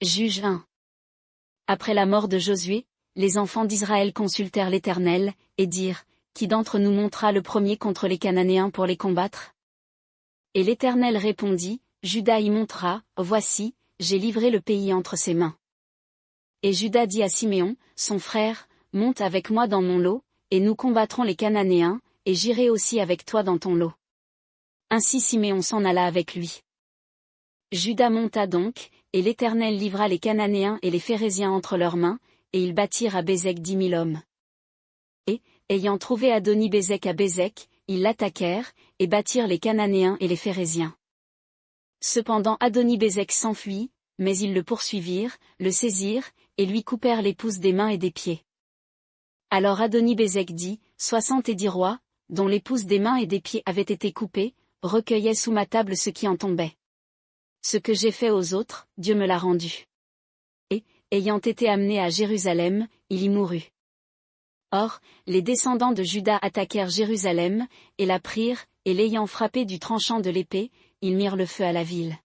Juge 1. Après la mort de Josué, les enfants d'Israël consultèrent l'Éternel, et dirent, qui d'entre nous montera le premier contre les Cananéens pour les combattre? Et l'Éternel répondit, Juda y montera, voici, j'ai livré le pays entre ses mains. Et Juda dit à Siméon, son frère, monte avec moi dans mon lot, et nous combattrons les Cananéens, et j'irai aussi avec toi dans ton lot. Ainsi Siméon s'en alla avec lui. Juda monta donc, et l'Éternel livra les Cananéens et les Phéréziens entre leurs mains, et ils bâtirent à Bézek 10 000 hommes. Et, ayant trouvé Adoni-Bézek à Bézek, ils l'attaquèrent, et bâtirent les Cananéens et les Phéréziens. Cependant Adoni-Bézek s'enfuit, mais ils le poursuivirent, le saisirent, et lui coupèrent les pouces des mains et des pieds. Alors Adoni-Bézek dit, 70 rois, dont les pouces des mains et des pieds avaient été coupés, recueillaient sous ma table ce qui en tombait. Ce que j'ai fait aux autres, Dieu me l'a rendu. Et, ayant été amené à Jérusalem, il y mourut. Or, les descendants de Juda attaquèrent Jérusalem, et la prirent, et l'ayant frappé du tranchant de l'épée, ils mirent le feu à la ville.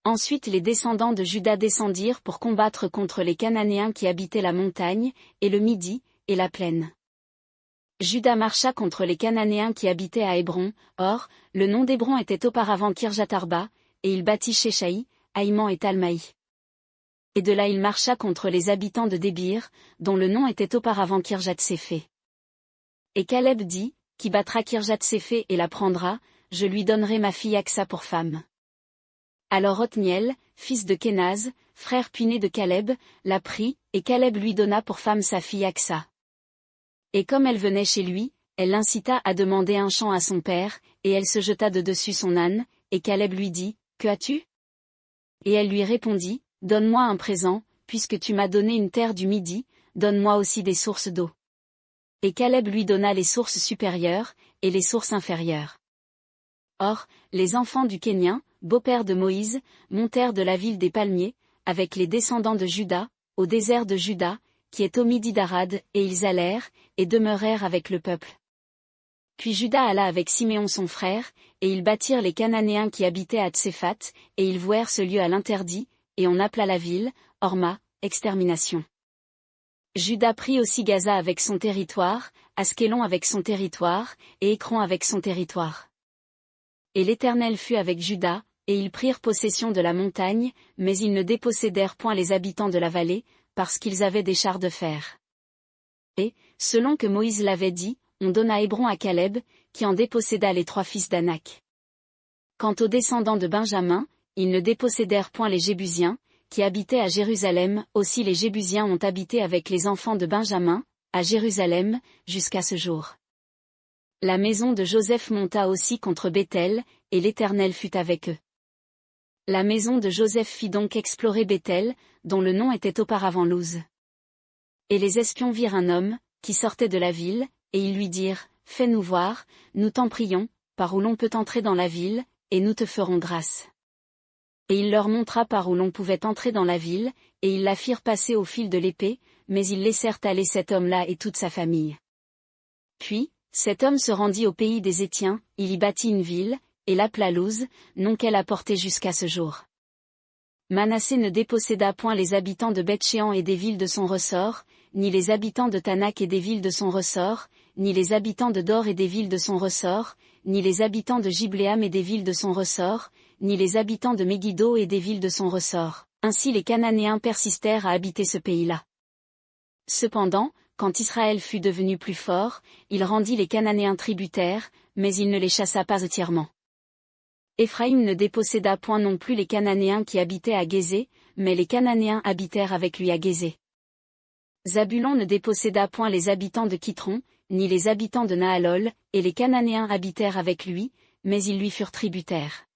Ensuite les descendants de Juda descendirent pour combattre contre les Cananéens qui habitaient la montagne, et le Midi, et la plaine. Juda marcha contre les Cananéens qui habitaient à Hébron, or, le nom d'Hébron était auparavant Kirjatharba, et il bâtit Shéshaï, Haïman et Talmaï. Et de là il marcha contre les habitants de Débir, dont le nom était auparavant Kirjath-Séphé. Et Caleb dit, qui battra Kirjath-Séphé et la prendra, je lui donnerai ma fille Aksa pour femme. Alors Othniel, fils de Kénaz, frère puiné de Caleb, la prit, et Caleb lui donna pour femme sa fille Aksa. Et comme elle venait chez lui, elle l'incita à demander un champ à son père, et elle se jeta de dessus son âne, et Caleb lui dit, que as-tu? Et elle lui répondit, donne-moi un présent, puisque tu m'as donné une terre du Midi, donne-moi aussi des sources d'eau. Et Caleb lui donna les sources supérieures, et les sources inférieures. Or, les enfants du Kénien, beau-père de Moïse, montèrent de la ville des palmiers, avec les descendants de Juda, au désert de Juda, qui est au midi d'Arad, et ils allèrent, et demeurèrent avec le peuple. Puis Juda alla avec Siméon son frère, et ils bâtirent les Cananéens qui habitaient à Tséphat, et ils vouèrent ce lieu à l'interdit, et on appela la ville, Horma, extermination. Juda prit aussi Gaza avec son territoire, Askelon avec son territoire, et Écron avec son territoire. Et l'Éternel fut avec Juda, et ils prirent possession de la montagne, mais ils ne dépossédèrent point les habitants de la vallée, parce qu'ils avaient des chars de fer. Et, selon que Moïse l'avait dit, on donna Hébron à Caleb, qui en déposséda les 3 fils d'Anak. Quant aux descendants de Benjamin, ils ne dépossédèrent point les Jébusiens, qui habitaient à Jérusalem, aussi les Jébusiens ont habité avec les enfants de Benjamin, à Jérusalem, jusqu'à ce jour. La maison de Joseph monta aussi contre Béthel, et l'Éternel fut avec eux. La maison de Joseph fit donc explorer Béthel, dont le nom était auparavant Luz. Et les espions virent un homme, qui sortait de la ville, et ils lui dirent, fais-nous voir, nous t'en prions, par où l'on peut entrer dans la ville, et nous te ferons grâce. Et il leur montra par où l'on pouvait entrer dans la ville, et ils la firent passer au fil de l'épée, mais ils laissèrent aller cet homme-là et toute sa famille. Puis, cet homme se rendit au pays des Étiens, il y bâtit une ville, et l'appela Luz, nom qu'elle a porté jusqu'à ce jour. Manassé ne déposséda point les habitants de Beth-Shéan et des villes de son ressort, ni les habitants de Tanak et des villes de son ressort, ni les habitants de Dor et des villes de son ressort, ni les habitants de Gibléam et des villes de son ressort, ni les habitants de Megiddo et des villes de son ressort. Ainsi les Cananéens persistèrent à habiter ce pays-là. Cependant, quand Israël fut devenu plus fort, il rendit les Cananéens tributaires, mais il ne les chassa pas entièrement. Éphraïm ne déposséda point non plus les Cananéens qui habitaient à Gézé, mais les Cananéens habitèrent avec lui à Gézé. Zabulon ne déposséda point les habitants de Kitron, ni les habitants de Nahalol, et les Cananéens habitèrent avec lui, mais ils lui furent tributaires.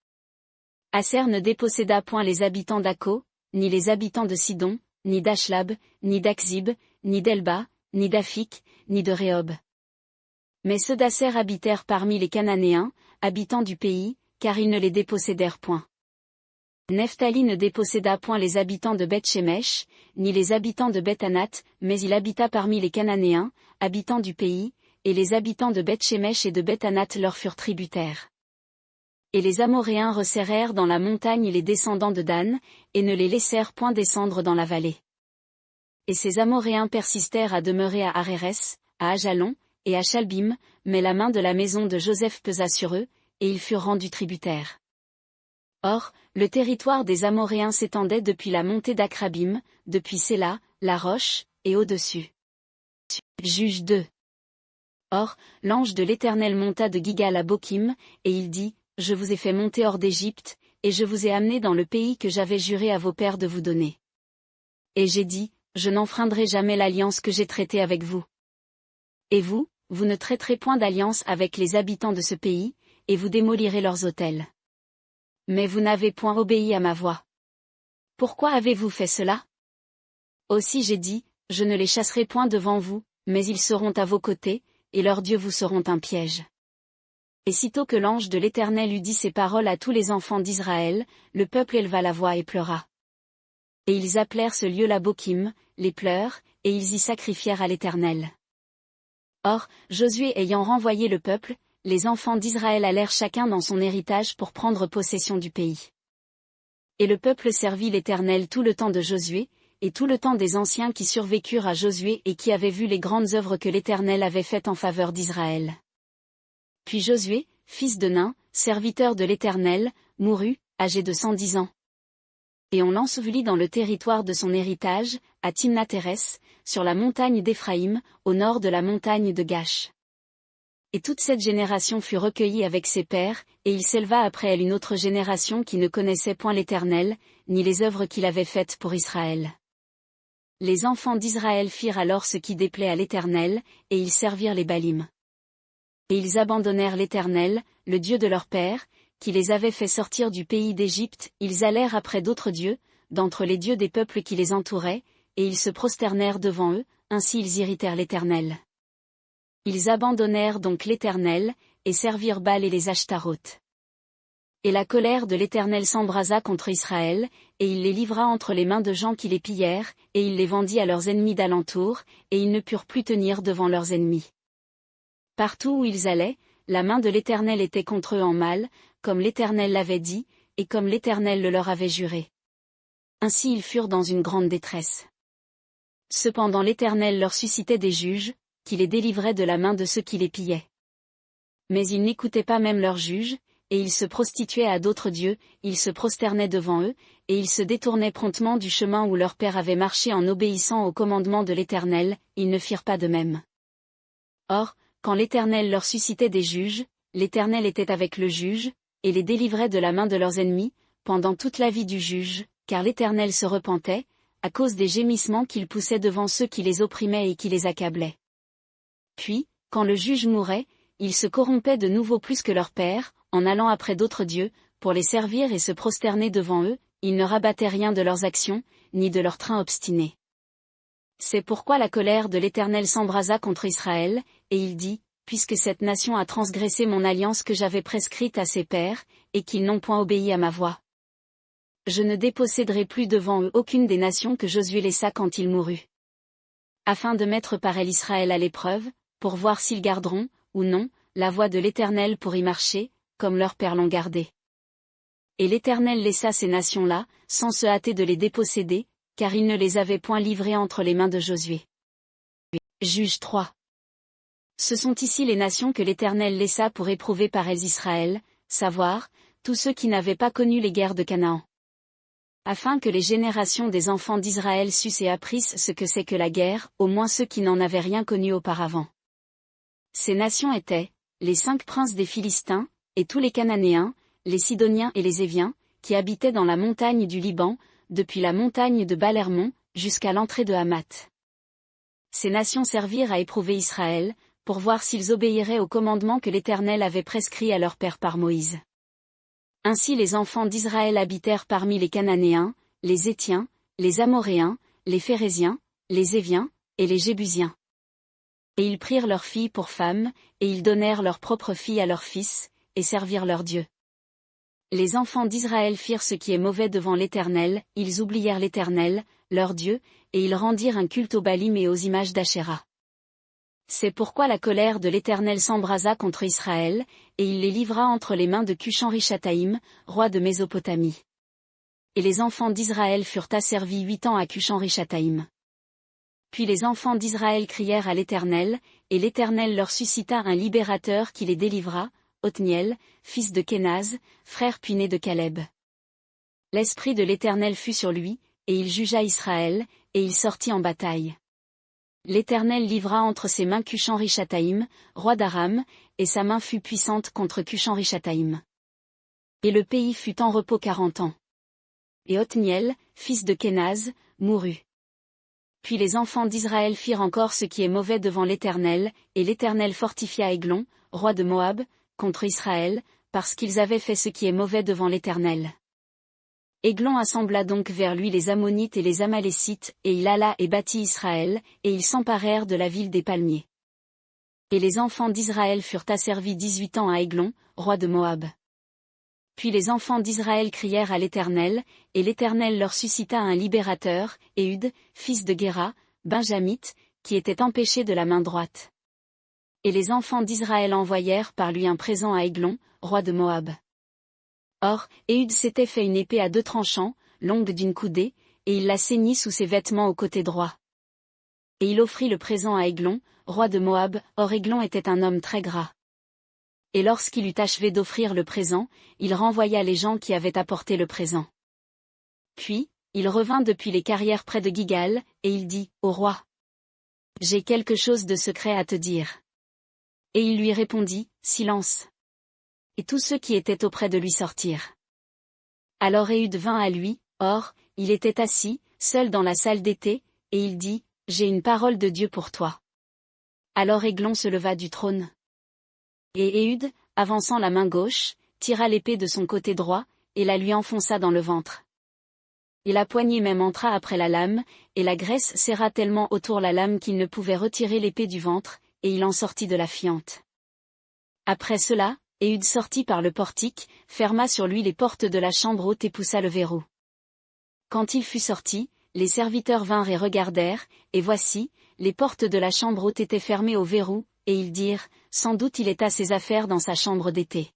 Aser ne déposséda point les habitants d'Akko, ni les habitants de Sidon, ni d'Ashlab, ni d'Akzib, ni d'Elba, ni d'Afik, ni de Rehob. Mais ceux d'Aser habitèrent parmi les Cananéens, habitants du pays, car ils ne les dépossédèrent point. Nephtali ne déposséda point les habitants de Beth-Shemesh, ni les habitants de Beth-Anath, mais il habita parmi les Cananéens, habitants du pays, et les habitants de Beth-Shemesh et de Beth-Anath leur furent tributaires. Et les Amoréens resserrèrent dans la montagne les descendants de Dan, et ne les laissèrent point descendre dans la vallée. Et ces Amoréens persistèrent à demeurer à Arérès, à Ajalon, et à Chalbim, mais la main de la maison de Joseph pesa sur eux, et ils furent rendus tributaires. Or, le territoire des Amoréens s'étendait depuis la montée d'Akrabim, depuis Séla, la roche, et au-dessus. Juge 2. Or, l'ange de l'Éternel monta de Gigal à Bokim, et il dit, Je vous ai fait monter hors d'Égypte, et je vous ai amené dans le pays que j'avais juré à vos pères de vous donner. Et j'ai dit, Je n'enfreindrai jamais l'alliance que j'ai traitée avec vous. Et vous, vous ne traiterez point d'alliance avec les habitants de ce pays, et vous démolirez leurs autels. Mais vous n'avez point obéi à ma voix. Pourquoi avez-vous fait cela? Aussi j'ai dit, Je ne les chasserai point devant vous, mais ils seront à vos côtés, et leurs dieux vous seront un piège. Et sitôt que l'ange de l'Éternel eut dit ces paroles à tous les enfants d'Israël, le peuple éleva la voix et pleura. Et ils appelèrent ce lieu-là Bokim, les pleurs, et ils y sacrifièrent à l'Éternel. Or, Josué ayant renvoyé le peuple, les enfants d'Israël allèrent chacun dans son héritage pour prendre possession du pays. Et le peuple servit l'Éternel tout le temps de Josué, et tout le temps des anciens qui survécurent à Josué et qui avaient vu les grandes œuvres que l'Éternel avait faites en faveur d'Israël. Puis Josué, fils de Nun, serviteur de l'Éternel, mourut, âgé de 110 ans. Et on l'ensevelit dans le territoire de son héritage, à Timnath-Hérès, sur la montagne d'Éphraïm, au nord de la montagne de Gash. Et toute cette génération fut recueillie avec ses pères, et il s'éleva après elle une autre génération qui ne connaissait point l'Éternel, ni les œuvres qu'il avait faites pour Israël. Les enfants d'Israël firent alors ce qui déplaît à l'Éternel, et ils servirent les Baalim. Et ils abandonnèrent l'Éternel, le Dieu de leur père, qui les avait fait sortir du pays d'Égypte, ils allèrent après d'autres dieux, d'entre les dieux des peuples qui les entouraient, et ils se prosternèrent devant eux, ainsi ils irritèrent l'Éternel. Ils abandonnèrent donc l'Éternel, et servirent Baal et les Ashtaroth. Et la colère de l'Éternel s'embrasa contre Israël, et il les livra entre les mains de gens qui les pillèrent, et il les vendit à leurs ennemis d'alentour, et ils ne purent plus tenir devant leurs ennemis. Partout où ils allaient, la main de l'Éternel était contre eux en mal, comme l'Éternel l'avait dit, et comme l'Éternel le leur avait juré. Ainsi ils furent dans une grande détresse. Cependant l'Éternel leur suscitait des juges, qui les délivraient de la main de ceux qui les pillaient. Mais ils n'écoutaient pas même leurs juges, et ils se prostituaient à d'autres dieux, ils se prosternaient devant eux, et ils se détournaient promptement du chemin où leur père avait marché en obéissant au commandement de l'Éternel, ils ne firent pas de même. Or, quand l'Éternel leur suscitait des juges, l'Éternel était avec le juge, et les délivrait de la main de leurs ennemis, pendant toute la vie du juge, car l'Éternel se repentait, à cause des gémissements qu'il poussait devant ceux qui les opprimaient et qui les accablaient. Puis, quand le juge mourait, ils se corrompaient de nouveau plus que leur père, en allant après d'autres dieux, pour les servir et se prosterner devant eux, ils ne rabattaient rien de leurs actions, ni de leur train obstiné. C'est pourquoi la colère de l'Éternel s'embrasa contre Israël, et il dit, puisque cette nation a transgressé mon alliance que j'avais prescrite à ses pères, et qu'ils n'ont point obéi à ma voix. Je ne déposséderai plus devant eux aucune des nations que Josué laissa quand il mourut. Afin de mettre par elle Israël à l'épreuve, pour voir s'ils garderont, ou non, la voie de l'Éternel pour y marcher, comme leurs pères l'ont gardé. Et l'Éternel laissa ces nations-là, sans se hâter de les déposséder, car il ne les avait point livrées entre les mains de Josué. Juge 3. Ce sont ici les nations que l'Éternel laissa pour éprouver par elles Israël, savoir, tous ceux qui n'avaient pas connu les guerres de Canaan. Afin que les générations des enfants d'Israël sussent et apprissent ce que c'est que la guerre, au moins ceux qui n'en avaient rien connu auparavant. Ces nations étaient, les 5 princes des Philistins, et tous les Cananéens, les Sidoniens et les Éviens, qui habitaient dans la montagne du Liban, depuis la montagne de Baal-Hermon, jusqu'à l'entrée de Hamath. Ces nations servirent à éprouver Israël, pour voir s'ils obéiraient au commandement que l'Éternel avait prescrit à leur père par Moïse. Ainsi les enfants d'Israël habitèrent parmi les Cananéens, les Hétiens, les Amoréens, les Phéréziens, les Éviens, et les Jébusiens. Et ils prirent leurs filles pour femmes, et ils donnèrent leurs propres filles à leurs fils, et servirent leurs dieux. Les enfants d'Israël firent ce qui est mauvais devant l'Éternel, ils oublièrent l'Éternel, leur Dieu, et ils rendirent un culte aux Baalim et aux images d'Ashéra. C'est pourquoi la colère de l'Éternel s'embrasa contre Israël, et il les livra entre les mains de Cushan-Rishathaïm, roi de Mésopotamie. Et les enfants d'Israël furent asservis 8 ans à Cushan-Rishathaïm. Puis les enfants d'Israël crièrent à l'Éternel, et l'Éternel leur suscita un libérateur qui les délivra, Othniel, fils de Kénaz, frère puiné de Caleb. L'esprit de l'Éternel fut sur lui, et il jugea Israël, et il sortit en bataille. L'Éternel livra entre ses mains Cushan-Rishathaïm, roi d'Aram, et sa main fut puissante contre Cushan-Rishathaïm. Et le pays fut en repos 40 ans. Et Othniel, fils de Kénaz, mourut. Puis les enfants d'Israël firent encore ce qui est mauvais devant l'Éternel, et l'Éternel fortifia Églon, roi de Moab, contre Israël, parce qu'ils avaient fait ce qui est mauvais devant l'Éternel. Églon assembla donc vers lui les Ammonites et les Amalécites, et il alla et battit Israël, et ils s'emparèrent de la ville des palmiers. Et les enfants d'Israël furent asservis 18 ans à Églon, roi de Moab. Puis les enfants d'Israël crièrent à l'Éternel, et l'Éternel leur suscita un libérateur, Éhud, fils de Guéra, benjamite, qui était empêché de la main droite. Et les enfants d'Israël envoyèrent par lui un présent à Églon, roi de Moab. Or, Éhud s'était fait une épée à 2 tranchants, longue d'une coudée, et il la ceignit sous ses vêtements au côté droit. Et il offrit le présent à Églon, roi de Moab, or Églon était un homme très gras. Et lorsqu'il eut achevé d'offrir le présent, il renvoya les gens qui avaient apporté le présent. Puis, il revint depuis les carrières près de Gigal, et il dit, au roi, « J'ai quelque chose de secret à te dire. » Et il lui répondit, « Silence. » Et tous ceux qui étaient auprès de lui sortirent. Alors Éhud vint à lui, or, il était assis, seul dans la salle d'été, et il dit, « J'ai une parole de Dieu pour toi. » Alors Églon se leva du trône. Et Éhud, avançant la main gauche, tira l'épée de son côté droit, et la lui enfonça dans le ventre. Et la poignée même entra après la lame, et la graisse serra tellement autour la lame qu'il ne pouvait retirer l'épée du ventre, et il en sortit de la fiente. Après cela, Éhud sortit par le portique, ferma sur lui les portes de la chambre haute et poussa le verrou. Quand il fut sorti, les serviteurs vinrent et regardèrent, et voici, les portes de la chambre haute étaient fermées au verrou, et ils dirent, sans doute il est à ses affaires dans sa chambre d'été.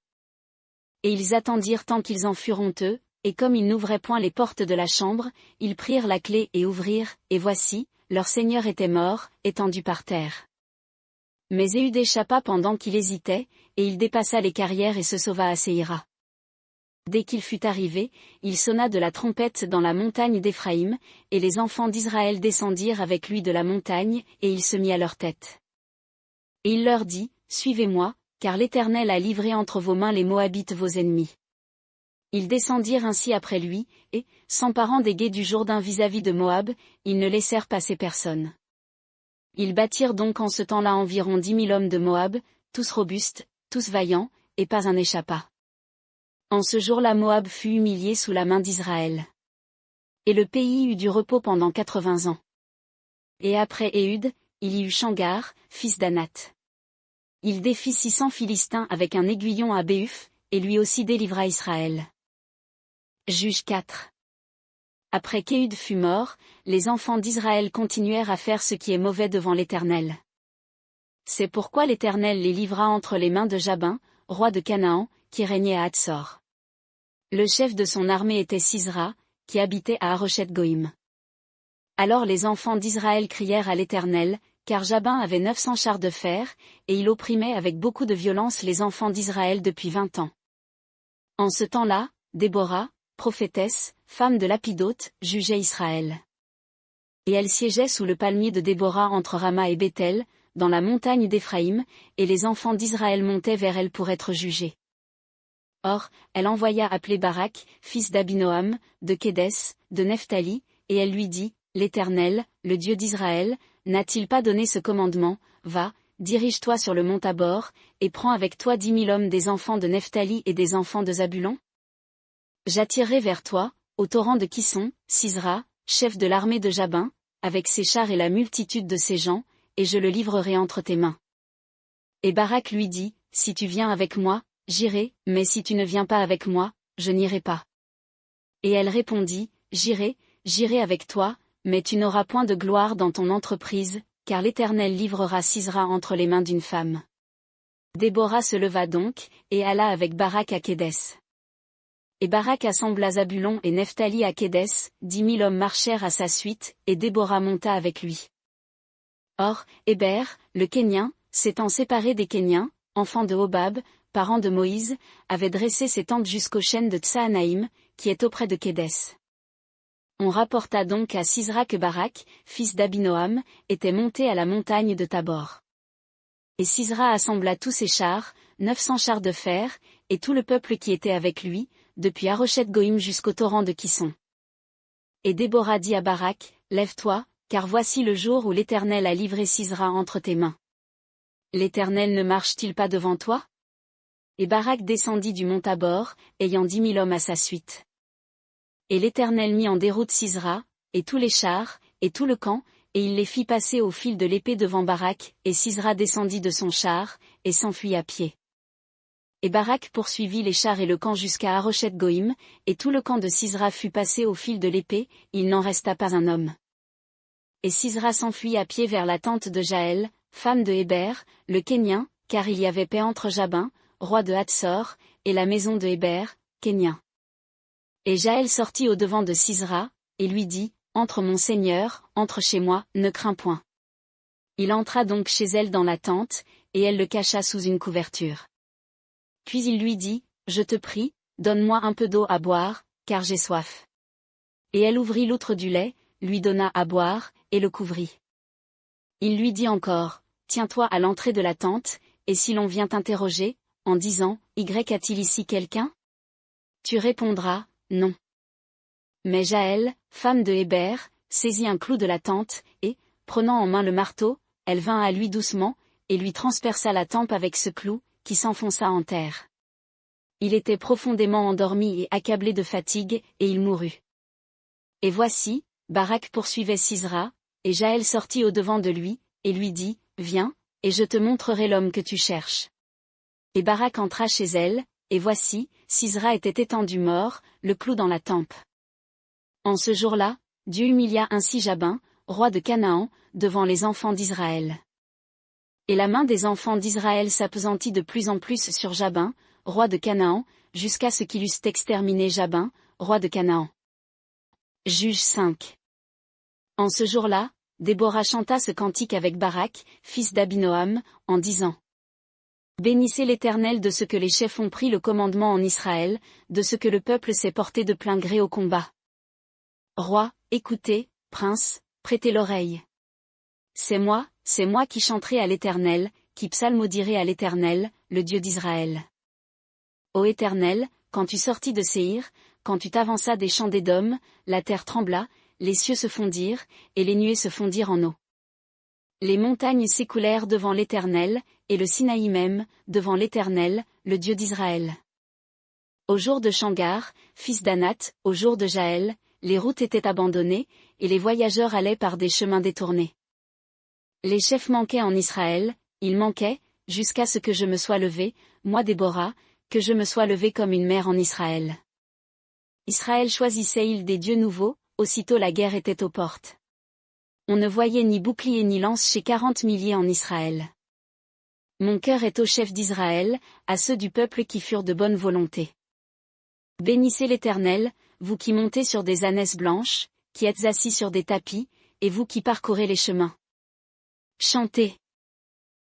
Et ils attendirent tant qu'ils en furent honteux, et comme ils n'ouvraient point les portes de la chambre, ils prirent la clé et ouvrirent, et voici, leur seigneur était mort, étendu par terre. Mais Éhud échappa pendant qu'il hésitait, et il dépassa les carrières et se sauva à Séhira. Dès qu'il fut arrivé, il sonna de la trompette dans la montagne d'Éphraïm, et les enfants d'Israël descendirent avec lui de la montagne, et il se mit à leur tête. Et il leur dit, « Suivez-moi, car l'Éternel a livré entre vos mains les Moabites vos ennemis. » Ils descendirent ainsi après lui, et, s'emparant des gués du Jourdain vis-à-vis de Moab, ils ne laissèrent passer personne. Ils battirent donc en ce temps-là environ 10 000 hommes de Moab, tous robustes, tous vaillants, et pas un n'échappa. En ce jour-là Moab fut humilié sous la main d'Israël. Et le pays eut du repos pendant 80 ans. Et après Éhud, il y eut Shamgar, fils d'Anath. Il défit 600 Philistins avec un aiguillon à Béhuf, et lui aussi délivra Israël. Juge 4. Après qu'Éhud fut mort, les enfants d'Israël continuèrent à faire ce qui est mauvais devant l'Éternel. C'est pourquoi l'Éternel les livra entre les mains de Jabin, roi de Canaan, qui régnait à Hatsor. Le chef de son armée était Sisra, qui habitait à Haroshet-Goïm. Alors les enfants d'Israël crièrent à l'Éternel, car Jabin avait 900 chars de fer, et il opprimait avec beaucoup de violence les enfants d'Israël depuis 20 ans. En ce temps-là, Déborah, prophétesse, femme de Lapidote, jugeait Israël. Et elle siégeait sous le palmier de Déborah entre Rama et Béthel, dans la montagne d'Éphraïm, et les enfants d'Israël montaient vers elle pour être jugés. Or, elle envoya appeler Barak, fils d'Abinoam, de Kédès, de Nephtali, et elle lui dit, « L'Éternel, le Dieu d'Israël, n'a-t-il pas donné ce commandement, va, dirige-toi sur le mont Tabor, et prends avec toi 10 000 hommes des enfants de Nephtali et des enfants de Zabulon? J'attirerai vers toi, au torrent de Kisson, Sisra, chef de l'armée de Jabin, avec ses chars et la multitude de ses gens, et je le livrerai entre tes mains. » Et Barak lui dit, « Si tu viens avec moi, j'irai, mais si tu ne viens pas avec moi, je n'irai pas. » Et elle répondit, « J'irai avec toi, mais tu n'auras point de gloire dans ton entreprise, car l'Éternel livrera Sisera entre les mains d'une femme. Déborah se leva donc, et alla avec Barak à Kédès. Et Barak assembla Zabulon et Nephtali à Kédès, 10 000 hommes marchèrent à sa suite, et Déborah monta avec lui. Or, Héber, le Kénien, s'étant séparé des Kéniens, enfants de Hobab, parents de Moïse, avait dressé ses tentes jusqu'aux chênes de Tsaanaïm, qui est auprès de Kédès. On rapporta donc à Sisera que Barak, fils d'Abinoam, était monté à la montagne de Tabor. Et Sisera assembla tous ses chars, 900 chars de fer, et tout le peuple qui était avec lui, depuis Haroshet-Goïm jusqu'au torrent de Kisson. Et Déborah dit à Barak, lève-toi, car voici le jour où l'Éternel a livré Sisera entre tes mains. L'Éternel ne marche-t-il pas devant toi? Et Barak descendit du mont Tabor, ayant 10 000 hommes à sa suite. Et l'Éternel mit en déroute Sisera, et tous les chars, et tout le camp, et il les fit passer au fil de l'épée devant Barak, et Sisera descendit de son char, et s'enfuit à pied. Et Barak poursuivit les chars et le camp jusqu'à Haroshet-Goïm, et tout le camp de Sisera fut passé au fil de l'épée, il n'en resta pas un homme. Et Sisera s'enfuit à pied vers la tente de Jaël, femme de Héber, le Kénien, car il y avait paix entre Jabin, roi de Hatsor, et la maison de Héber, Kénien. Et Jaël sortit au devant de Sisera, et lui dit, entre mon seigneur, entre chez moi, ne crains point. Il entra donc chez elle dans la tente, et elle le cacha sous une couverture. Puis il lui dit, je te prie, donne-moi un peu d'eau à boire, car j'ai soif. Et elle ouvrit l'outre du lait, lui donna à boire, et le couvrit. Il lui dit encore, tiens-toi à l'entrée de la tente, et si l'on vient t'interroger, en disant, Y a-t-il ici quelqu'un? Tu répondras, non. Mais Jaël, femme de Héber, saisit un clou de la tente, et, prenant en main le marteau, elle vint à lui doucement, et lui transperça la tempe avec ce clou, qui s'enfonça en terre. Il était profondément endormi et accablé de fatigue, et il mourut. Et voici, Barak poursuivait Sisera, et Jaël sortit au devant de lui, et lui dit, viens, et je te montrerai l'homme que tu cherches. Et Barak entra chez elle, et voici, Sisera était étendu mort, le clou dans la tempe. En ce jour-là, Dieu humilia ainsi Jabin, roi de Canaan, devant les enfants d'Israël. Et la main des enfants d'Israël s'appesantit de plus en plus sur Jabin, roi de Canaan, jusqu'à ce qu'il eussent exterminé Jabin, roi de Canaan. Juge 5. En ce jour-là, Déborah chanta ce cantique avec Barak, fils d'Abinoam, en disant: Bénissez l'Éternel de ce que les chefs ont pris le commandement en Israël, de ce que le peuple s'est porté de plein gré au combat. Roi, écoutez, prince, prêtez l'oreille. C'est moi qui chanterai à l'Éternel, qui psalmodierai à l'Éternel, le Dieu d'Israël. Ô Éternel, quand tu sortis de Séhir, quand tu t'avanças des champs d'Édom, la terre trembla, les cieux se fondirent, et les nuées se fondirent en eau. Les montagnes s'écoulèrent devant l'Éternel, et le Sinaï même, devant l'Éternel, le Dieu d'Israël. Au jour de Shamgar, fils d'Anath, au jour de Jaël, les routes étaient abandonnées, et les voyageurs allaient par des chemins détournés. Les chefs manquaient en Israël, ils manquaient, jusqu'à ce que je me sois levé, moi Déborah, que je me sois levé comme une mère en Israël. Israël choisissait-il des dieux nouveaux, aussitôt la guerre était aux portes. On ne voyait ni bouclier ni lance chez 40 milliers en Israël. Mon cœur est aux chefs d'Israël, à ceux du peuple qui furent de bonne volonté. Bénissez l'Éternel, vous qui montez sur des ânesses blanches, qui êtes assis sur des tapis, et vous qui parcourez les chemins. Chantez.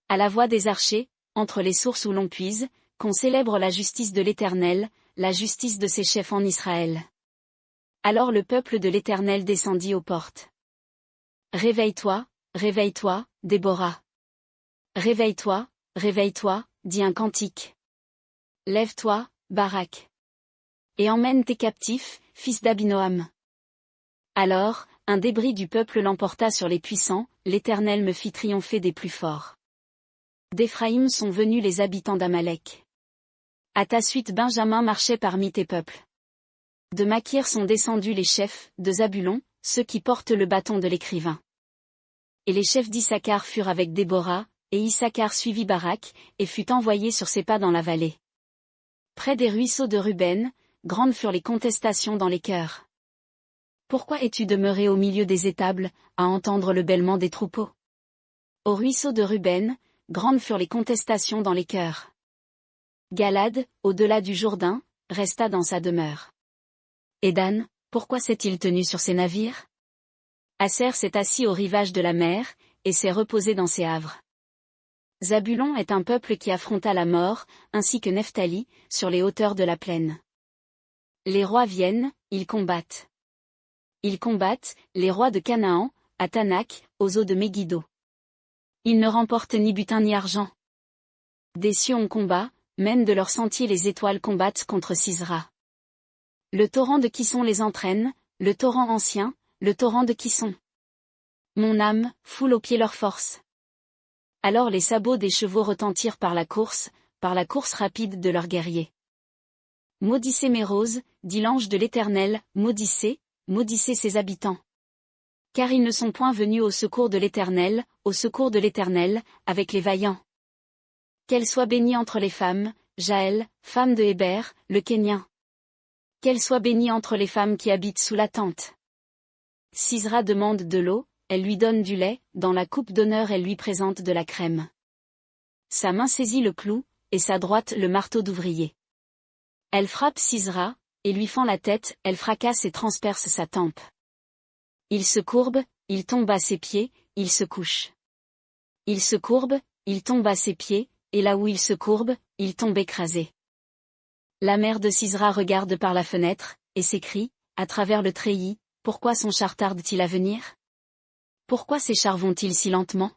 À la voix des archers, entre les sources où l'on puise, qu'on célèbre la justice de l'Éternel, la justice de ses chefs en Israël. Alors le peuple de l'Éternel descendit aux portes. Réveille-toi, Déborah. Réveille-toi, dit un cantique. Lève-toi, Barak. Et emmène tes captifs, fils d'Abinoam. Alors, un débris du peuple l'emporta sur les puissants, l'Éternel me fit triompher des plus forts. D'Éphraïm sont venus les habitants d'Amalek. À ta suite Benjamin marchait parmi tes peuples. De Makir sont descendus les chefs, de Zabulon, ceux qui portent le bâton de l'écrivain. Et les chefs d'Issachar furent avec Déborah, et Issachar suivit Barak, et fut envoyé sur ses pas dans la vallée. Près des ruisseaux de Ruben, grandes furent les contestations dans les cœurs. Pourquoi es-tu demeuré au milieu des étables, à entendre le bêlement des troupeaux? Au ruisseau de Ruben, grandes furent les contestations dans les cœurs. Galad, au-delà du Jourdain, resta dans sa demeure. Et Dan, pourquoi s'est-il tenu sur ses navires? Aser s'est assis au rivage de la mer, et s'est reposé dans ses havres. Zabulon est un peuple qui affronta la mort, ainsi que Nephtali, sur les hauteurs de la plaine. Les rois viennent, ils combattent. Ils combattent, les rois de Canaan, à Tanak, aux eaux de Megiddo. Ils ne remportent ni butin ni argent. Des cieux on combat, même de leur sentier les étoiles combattent contre Sisera. Le torrent de Kisson les entraîne, le torrent ancien, le torrent de Kisson. Mon âme, foule aux pieds leur force. Alors les sabots des chevaux retentirent par la course rapide de leurs guerriers. Maudissez mes roses, dit l'ange de l'Éternel, maudissez, maudissez ses habitants. Car ils ne sont point venus au secours de l'Éternel, avec les vaillants. Qu'elle soit bénie entre les femmes, Jaël, femme de Héber, le Kénien. Qu'elle soit bénie entre les femmes qui habitent sous la tente. Sisera demande de l'eau, elle lui donne du lait, dans la coupe d'honneur elle lui présente de la crème. Sa main saisit le clou, et sa droite le marteau d'ouvrier. Elle frappe Sisera, et lui fend la tête, elle fracasse et transperce sa tempe. Il se courbe, il tombe à ses pieds, il se couche. Il se courbe, il tombe à ses pieds, et là où il se courbe, il tombe écrasé. La mère de Sisera regarde par la fenêtre, et s'écrie, à travers le treillis, pourquoi son char tarde-t-il à venir? Pourquoi ces chars vont-ils si lentement?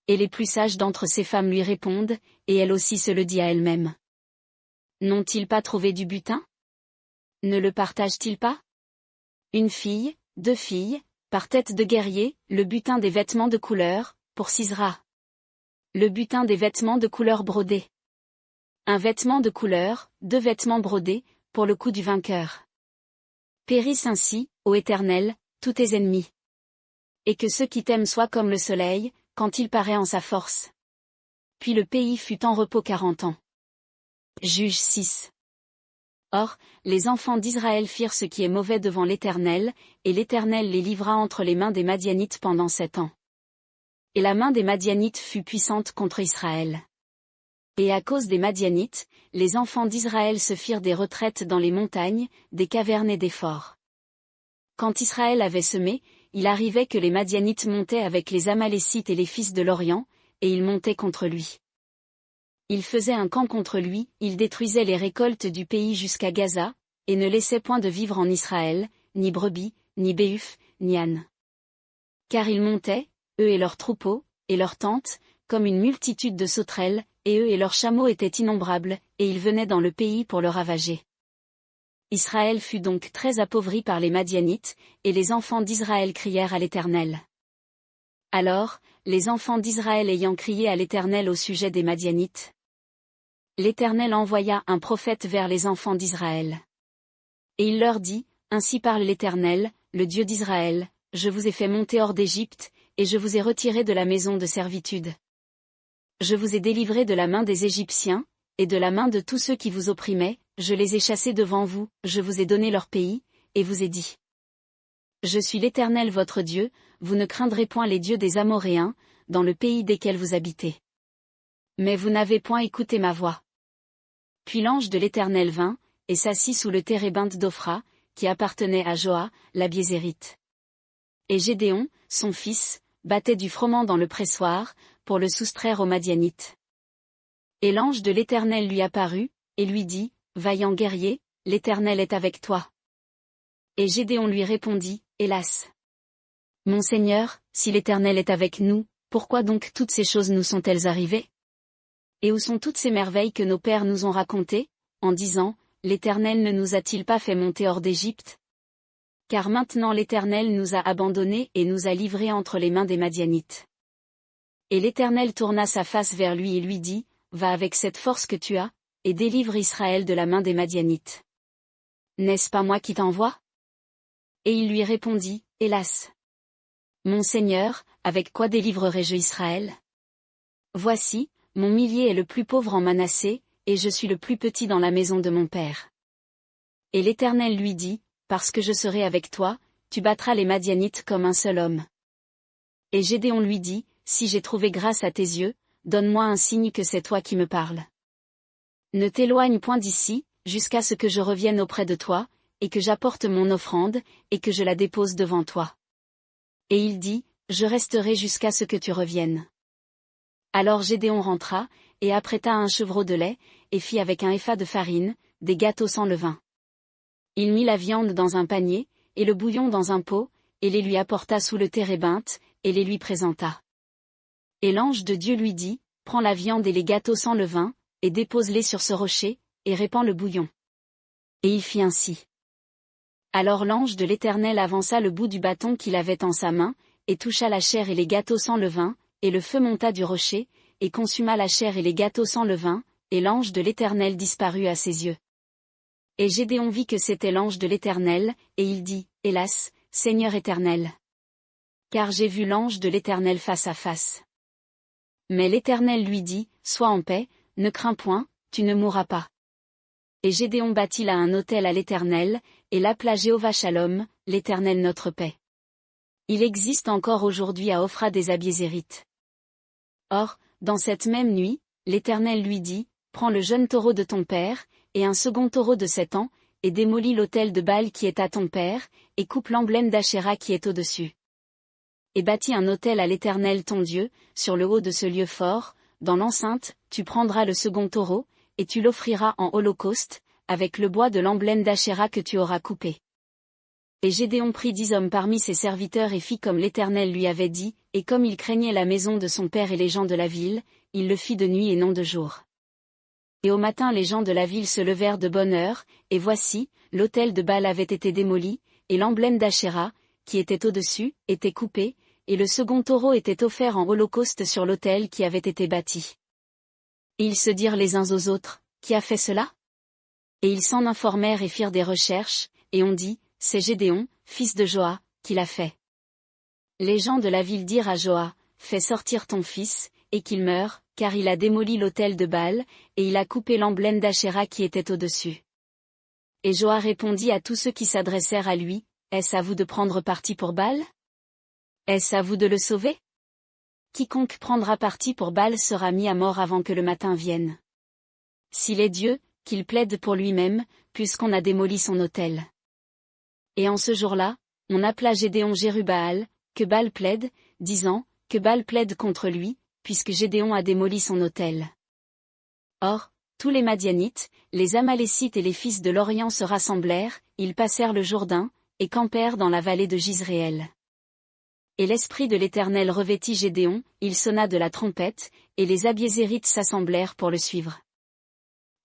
Et les plus sages d'entre ces femmes lui répondent, et elle aussi se le dit à elle-même. N'ont-ils pas trouvé du butin? Ne le partagent-ils pas? Une fille, 2 filles, par tête de guerrier, le butin des vêtements de couleur, pour Sisera. Le butin des vêtements de couleur brodés. Un vêtement de couleur, 2 vêtements brodés, pour le coup du vainqueur. Périssent ainsi, ô Éternel, tous tes ennemis. Et que ceux qui t'aiment soient comme le soleil, quand il paraît en sa force. Puis le pays fut en repos 40 ans. Juge 6. Or, les enfants d'Israël firent ce qui est mauvais devant l'Éternel, et l'Éternel les livra entre les mains des Madianites pendant 7 ans. Et la main des Madianites fut puissante contre Israël. Et à cause des Madianites, les enfants d'Israël se firent des retraites dans les montagnes, des cavernes et des forts. Quand Israël avait semé, il arrivait que les Madianites montaient avec les Amalécites et les fils de l'Orient, et ils montaient contre lui. Ils faisaient un camp contre lui, ils détruisaient les récoltes du pays jusqu'à Gaza, et ne laissaient point de vivre en Israël, ni brebis, ni béuf, ni âne. Car ils montaient, eux et leurs troupeaux, et leurs tentes, comme une multitude de sauterelles, et eux et leurs chameaux étaient innombrables, et ils venaient dans le pays pour le ravager. Israël fut donc très appauvri par les Madianites, et les enfants d'Israël crièrent à l'Éternel. Alors, les enfants d'Israël ayant crié à l'Éternel au sujet des Madianites, l'Éternel envoya un prophète vers les enfants d'Israël. Et il leur dit, ainsi parle l'Éternel, le Dieu d'Israël, je vous ai fait monter hors d'Égypte, et je vous ai retiré de la maison de servitude. Je vous ai délivré de la main des Égyptiens, et de la main de tous ceux qui vous opprimaient, je les ai chassés devant vous, je vous ai donné leur pays, et vous ai dit. Je suis l'Éternel votre Dieu, vous ne craindrez point les dieux des Amoréens, dans le pays desquels vous habitez. Mais vous n'avez point écouté ma voix. Puis l'ange de l'Éternel vint, et s'assit sous le térébinthe d'Ophra, qui appartenait à Joa, la Biézérite. Et Gédéon, son fils, battait du froment dans le pressoir, pour le soustraire aux Madianites. Et l'ange de l'Éternel lui apparut, et lui dit, Vaillant guerrier, l'Éternel est avec toi. Et Gédéon lui répondit, Hélas! Mon Seigneur, si l'Éternel est avec nous, pourquoi donc toutes ces choses nous sont-elles arrivées? Et où sont toutes ces merveilles que nos pères nous ont racontées, en disant, l'Éternel ne nous a-t-il pas fait monter hors d'Égypte? Car maintenant l'Éternel nous a abandonnés et nous a livrés entre les mains des Madianites. Et l'Éternel tourna sa face vers lui et lui dit, Va avec cette force que tu as, et délivre Israël de la main des Madianites. N'est-ce pas moi qui t'envoie? Et il lui répondit, Hélas! Mon Seigneur, avec quoi délivrerai-je Israël? Voici, mon millier est le plus pauvre en Manassé, et je suis le plus petit dans la maison de mon père. Et l'Éternel lui dit, Parce que je serai avec toi, tu battras les Madianites comme un seul homme. Et Gédéon lui dit, si j'ai trouvé grâce à tes yeux, donne-moi un signe que c'est toi qui me parles. Ne t'éloigne point d'ici, jusqu'à ce que je revienne auprès de toi, et que j'apporte mon offrande, et que je la dépose devant toi. Et il dit, je resterai jusqu'à ce que tu reviennes. Alors Gédéon rentra, et apprêta un chevreau de lait, et fit avec un épha de farine, des gâteaux sans levain. Il mit la viande dans un panier, et le bouillon dans un pot, et les lui apporta sous le térébinthe, et les lui présenta. Et l'ange de Dieu lui dit, prends la viande et les gâteaux sans levain, et dépose-les sur ce rocher, et répands le bouillon. Et il fit ainsi. Alors l'ange de l'Éternel avança le bout du bâton qu'il avait en sa main, et toucha la chair et les gâteaux sans levain, et le feu monta du rocher, et consuma la chair et les gâteaux sans levain, et l'ange de l'Éternel disparut à ses yeux. Et Gédéon vit que c'était l'ange de l'Éternel, et il dit, Hélas, Seigneur Éternel. Car j'ai vu l'ange de l'Éternel face à face. Mais l'Éternel lui dit, sois en paix, ne crains point, tu ne mourras pas. Et Gédéon bâtit là un autel à l'Éternel, et l'appela Jéhovah Shalom, l'Éternel notre paix. Il existe encore aujourd'hui à Ophra des Abiézérites. Or, dans cette même nuit, l'Éternel lui dit, prends le jeune taureau de ton père, et un second taureau de 7 ans, et démolis l'autel de Baal qui est à ton père, et coupe l'emblème d'Achéra qui est au-dessus. Et bâtis un autel à l'Éternel ton Dieu, sur le haut de ce lieu fort, dans l'enceinte, tu prendras le second taureau, et tu l'offriras en holocauste, avec le bois de l'emblème d'Achéra que tu auras coupé. Et Gédéon prit 10 hommes parmi ses serviteurs et fit comme l'Éternel lui avait dit, et comme il craignait la maison de son père et les gens de la ville, il le fit de nuit et non de jour. Et au matin les gens de la ville se levèrent de bonne heure, et voici, l'autel de Baal avait été démoli, et l'emblème d'Achéra, qui était au-dessus, était coupé, et le second taureau était offert en holocauste sur l'autel qui avait été bâti. Et ils se dirent les uns aux autres, qui a fait cela? Et ils s'en informèrent et firent des recherches, et on dit, c'est Gédéon, fils de Joa, qui l'a fait. Les gens de la ville dirent à Joa, fais sortir ton fils, et qu'il meure, car il a démoli l'autel de Baal, et il a coupé l'emblème d'Achéra qui était au-dessus. Et Joa répondit à tous ceux qui s'adressèrent à lui, est-ce à vous de prendre parti pour Baal? Est-ce à vous de le sauver? Quiconque prendra parti pour Baal sera mis à mort avant que le matin vienne. S'il est Dieu, qu'il plaide pour lui-même, puisqu'on a démoli son autel. Et en ce jour-là, on appela Gédéon Jérubbaal, que Baal plaide, disant, que Baal plaide contre lui, puisque Gédéon a démoli son autel. Or, tous les Madianites, les Amalécites et les fils de l'Orient se rassemblèrent, ils passèrent le Jourdain, et campèrent dans la vallée de Jizréel. Et l'esprit de l'Éternel revêtit Gédéon, il sonna de la trompette, et les Abiézérites s'assemblèrent pour le suivre.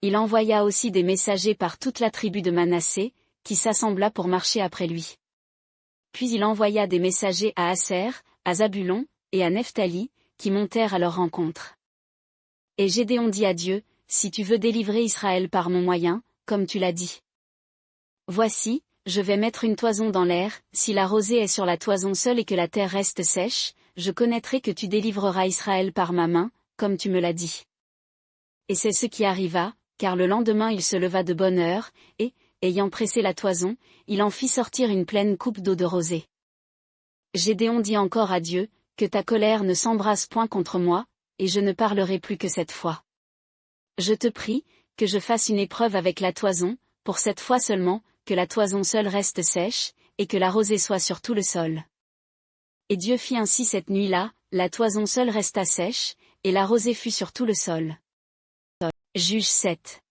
Il envoya aussi des messagers par toute la tribu de Manassé, qui s'assembla pour marcher après lui. Puis il envoya des messagers à Aser, à Zabulon, et à Nephtali, qui montèrent à leur rencontre. Et Gédéon dit à Dieu, si tu veux délivrer Israël par mon moyen, comme tu l'as dit. Voici, je vais mettre une toison dans l'air, si la rosée est sur la toison seule et que la terre reste sèche, je connaîtrai que tu délivreras Israël par ma main, comme tu me l'as dit. Et c'est ce qui arriva, car le lendemain il se leva de bonne heure, et, ayant pressé la toison, il en fit sortir une pleine coupe d'eau de rosée. Gédéon dit encore à Dieu, que ta colère ne s'embrase point contre moi, et je ne parlerai plus que cette fois. Je te prie, que je fasse une épreuve avec la toison, pour cette fois seulement, que la toison seule reste sèche, et que la rosée soit sur tout le sol. Et Dieu fit ainsi cette nuit-là, la toison seule resta sèche, et la rosée fut sur tout le sol. Juge 7.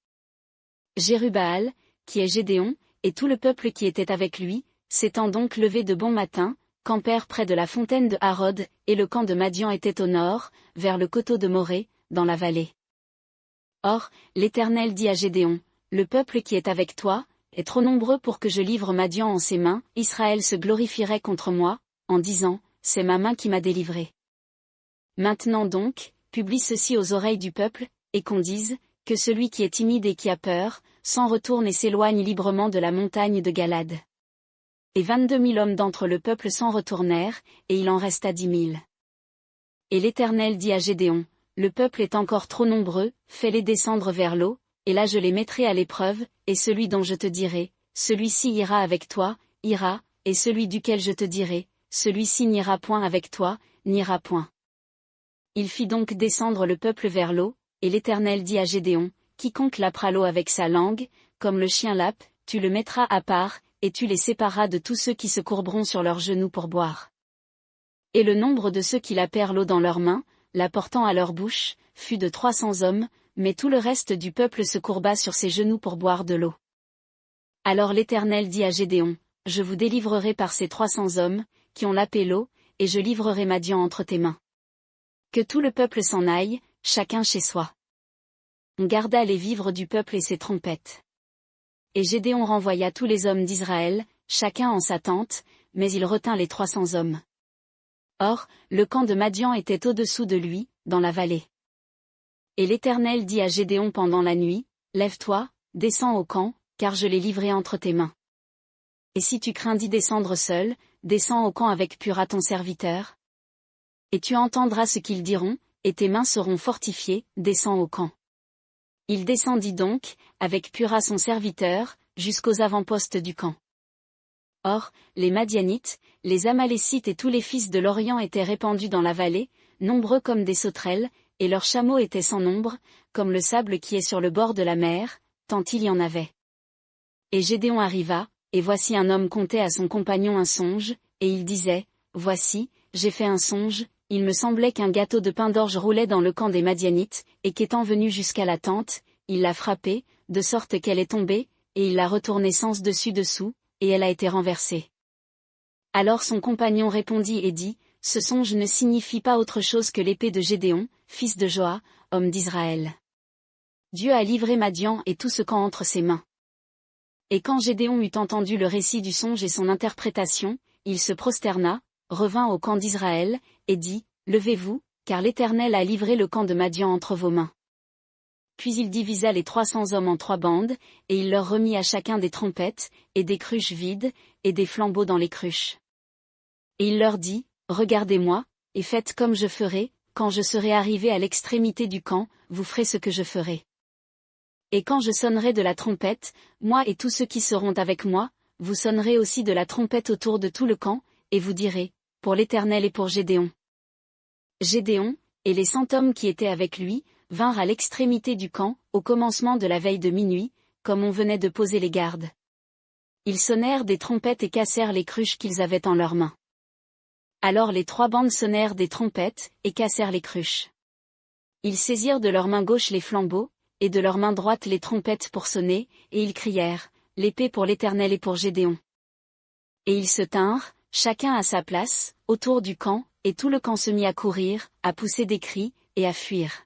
Jérubbaal, qui est Gédéon, et tout le peuple qui était avec lui, s'étant donc levé de bon matin, campèrent près de la fontaine de Harod, et le camp de Madian était au nord, vers le coteau de Morée, dans la vallée. Or, l'Éternel dit à Gédéon, le peuple qui est avec toi, est trop nombreux pour que je livre Madian en ses mains, Israël se glorifierait contre moi, en disant, c'est ma main qui m'a délivré. Maintenant donc, publie ceci aux oreilles du peuple, et qu'on dise, que celui qui est timide et qui a peur, s'en retourne et s'éloigne librement de la montagne de Galad. Et 22 000 hommes d'entre le peuple s'en retournèrent, et il en resta 10 000. Et l'Éternel dit à Gédéon, le peuple est encore trop nombreux, fais-les descendre vers l'eau, et là je les mettrai à l'épreuve, et celui dont je te dirai, celui-ci ira avec toi, ira, et celui duquel je te dirai, celui-ci n'ira point avec toi, n'ira point. Il fit donc descendre le peuple vers l'eau, et l'Éternel dit à Gédéon, quiconque lappera l'eau avec sa langue, comme le chien lappe, tu le mettras à part, et tu les sépareras de tous ceux qui se courberont sur leurs genoux pour boire. Et le nombre de ceux qui lappèrent l'eau dans leurs mains, la portant à leur bouche, fut de 300 hommes, mais tout le reste du peuple se courba sur ses genoux pour boire de l'eau. Alors l'Éternel dit à Gédéon, je vous délivrerai par ces 300 hommes, qui ont lappé l'eau, et je livrerai Madian entre tes mains. Que tout le peuple s'en aille, chacun chez soi. On garda les vivres du peuple et ses trompettes. Et Gédéon renvoya tous les hommes d'Israël, chacun en sa tente, mais il retint les 300 hommes. Or, le camp de Madian était au-dessous de lui, dans la vallée. Et l'Éternel dit à Gédéon pendant la nuit, lève-toi, descends au camp, car je l'ai livré entre tes mains. Et si tu crains d'y descendre seul, descends au camp avec Pura ton serviteur. Et tu entendras ce qu'ils diront, et tes mains seront fortifiées, descends au camp. Il descendit donc, avec Pura son serviteur, jusqu'aux avant-postes du camp. Or, les Madianites, les Amalécites et tous les fils de l'Orient étaient répandus dans la vallée, nombreux comme des sauterelles, et leurs chameaux étaient sans nombre, comme le sable qui est sur le bord de la mer, tant il y en avait. Et Gédéon arriva, et voici un homme contait à son compagnon un songe, et il disait, voici, j'ai fait un songe, il me semblait qu'un gâteau de pain d'orge roulait dans le camp des Madianites, et qu'étant venu jusqu'à la tente, il l'a frappée, de sorte qu'elle est tombée, et il l'a retournée sens dessus-dessous, et elle a été renversée. Alors son compagnon répondit et dit, ce songe ne signifie pas autre chose que l'épée de Gédéon, fils de Joa, homme d'Israël. Dieu a livré Madian et tout ce camp entre ses mains. Et quand Gédéon eut entendu le récit du songe et son interprétation, il se prosterna, revint au camp d'Israël, et dit, levez-vous, car l'Éternel a livré le camp de Madian entre vos mains. Puis il divisa les 300 hommes en 3 bandes, et il leur remit à chacun des trompettes, et des cruches vides, et des flambeaux dans les cruches. Et il leur dit, regardez-moi, et faites comme je ferai, quand je serai arrivé à l'extrémité du camp, vous ferez ce que je ferai. Et quand je sonnerai de la trompette, moi et tous ceux qui seront avec moi, vous sonnerez aussi de la trompette autour de tout le camp, et vous direz, pour l'Éternel et pour Gédéon. Gédéon, et les 100 hommes qui étaient avec lui, vinrent à l'extrémité du camp, au commencement de la veille de minuit, comme on venait de poser les gardes. Ils sonnèrent des trompettes et cassèrent les cruches qu'ils avaient en leurs mains. Alors les 3 bandes sonnèrent des trompettes, et cassèrent les cruches. Ils saisirent de leur main gauche les flambeaux, et de leur main droite les trompettes pour sonner, et ils crièrent, l'épée pour l'Éternel et pour Gédéon. Et ils se tinrent, chacun à sa place, autour du camp, et tout le camp se mit à courir, à pousser des cris, et à fuir.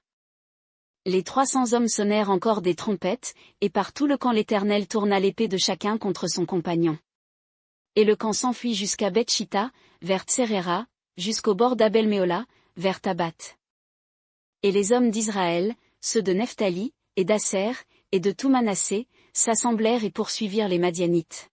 Les 300 hommes sonnèrent encore des trompettes, et par tout le camp l'Éternel tourna l'épée de chacun contre son compagnon. Et le camp s'enfuit jusqu'à Beth-Shitta, vers Tserera, jusqu'au bord d'Abel-Méola, vers Tabat. Et les hommes d'Israël, ceux de Nephtali, et d'Asser, et de tout Manassé, s'assemblèrent et poursuivirent les Madianites.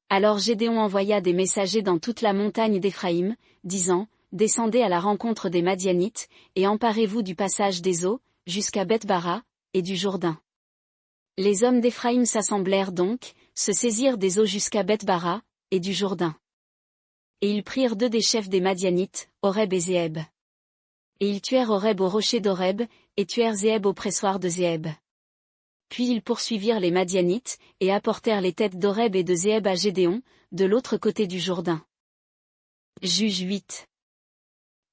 Alors Gédéon envoya des messagers dans toute la montagne d'Éphraïm, disant, descendez à la rencontre des Madianites, et emparez-vous du passage des eaux, jusqu'à Beth-Bara, et du Jourdain. Les hommes d'Éphraïm s'assemblèrent donc, se saisirent des eaux jusqu'à Beth-Bara, et du Jourdain. Et ils prirent 2 des chefs des Madianites, Oreb et Zéeb. Et ils tuèrent Oreb au rocher d'Oreb, et tuèrent Zéeb au pressoir de Zéeb. Puis ils poursuivirent les Madianites, et apportèrent les têtes d'Oreb et de Zéeb à Gédéon, de l'autre côté du Jourdain. Juge 8.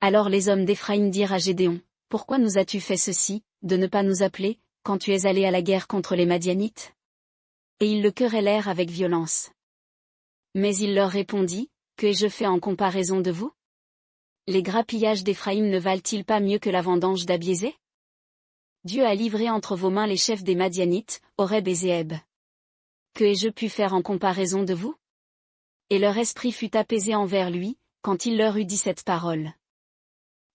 Alors les hommes d'Éphraïm dirent à Gédéon, pourquoi nous as-tu fait ceci, de ne pas nous appeler, quand tu es allé à la guerre contre les Madianites? Et ils le querellèrent avec violence. Mais il leur répondit, que ai-je fait en comparaison de vous? Les grappillages d'Éphraïm ne valent-ils pas mieux que la vendange d'Abiézé? Dieu a livré entre vos mains les chefs des Madianites, Oreb et Zéeb. Que ai-je pu faire en comparaison de vous? Et leur esprit fut apaisé envers lui, quand il leur eut dit cette parole.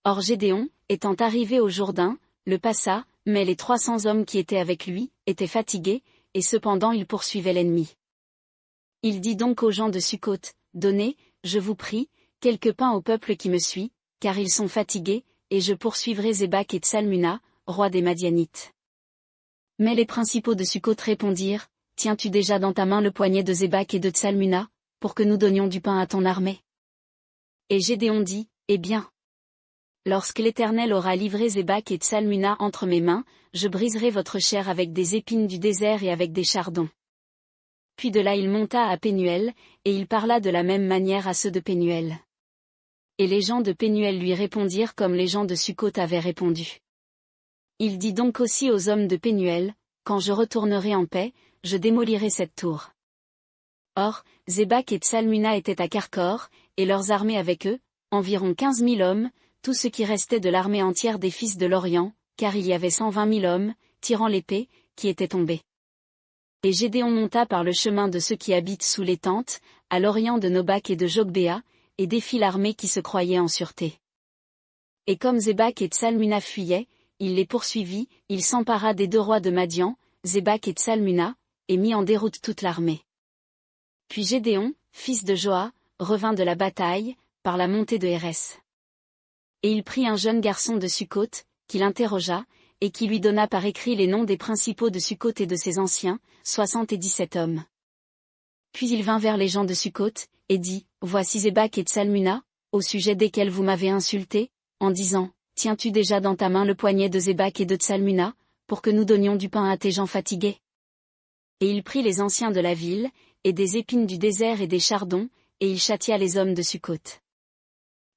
Or Gédéon, étant arrivé au Jourdain, le passa, mais les 300 hommes qui étaient avec lui, étaient fatigués, et cependant ils poursuivaient l'ennemi. Il dit donc aux gens de Sukkot, donnez, je vous prie, quelque pain au peuple qui me suit, car ils sont fatigués, et je poursuivrai Zébak et Tsalmuna, roi des Madianites. Mais les principaux de Sukkot répondirent, tiens-tu déjà dans ta main le poignet de Zébak et de Tsalmuna, pour que nous donnions du pain à ton armée? Et Gédéon dit, eh bien. Lorsque l'Éternel aura livré Zébak et Tsalmuna entre mes mains, je briserai votre chair avec des épines du désert et avec des chardons. Puis de là il monta à Pénuel, et il parla de la même manière à ceux de Pénuel. Et les gens de Pénuel lui répondirent comme les gens de Sukkot avaient répondu. Il dit donc aussi aux hommes de Pénuel, quand je retournerai en paix, je démolirai cette tour. Or, Zébak et Tsalmuna étaient à Karkor, et leurs armées avec eux, environ 15 000 hommes, tout ce qui restait de l'armée entière des fils de l'Orient, car il y avait 120 000 hommes, tirant l'épée, qui étaient tombés. Et Gédéon monta par le chemin de ceux qui habitent sous les tentes, à l'orient de Nobak et de Jogbéa, et défit l'armée qui se croyait en sûreté. Et comme Zébak et Tsalmuna fuyaient, il les poursuivit, il s'empara des 2 rois de Madian, Zébak et Tsalmuna, et mit en déroute toute l'armée. Puis Gédéon, fils de Joa, revint de la bataille, par la montée de Hérès. Et il prit un jeune garçon de Sukkot, qui l'interrogea, et qui lui donna par écrit les noms des principaux de Sukkot et de ses anciens, 77 hommes. Puis il vint vers les gens de Sukkot, et dit, voici Zébak et Tsalmuna, au sujet desquels vous m'avez insulté, en disant, tiens-tu déjà dans ta main le poignet de Zébak et de Tsalmuna, pour que nous donnions du pain à tes gens fatigués? Et il prit les anciens de la ville, et des épines du désert et des chardons, et il châtia les hommes de Sukkot.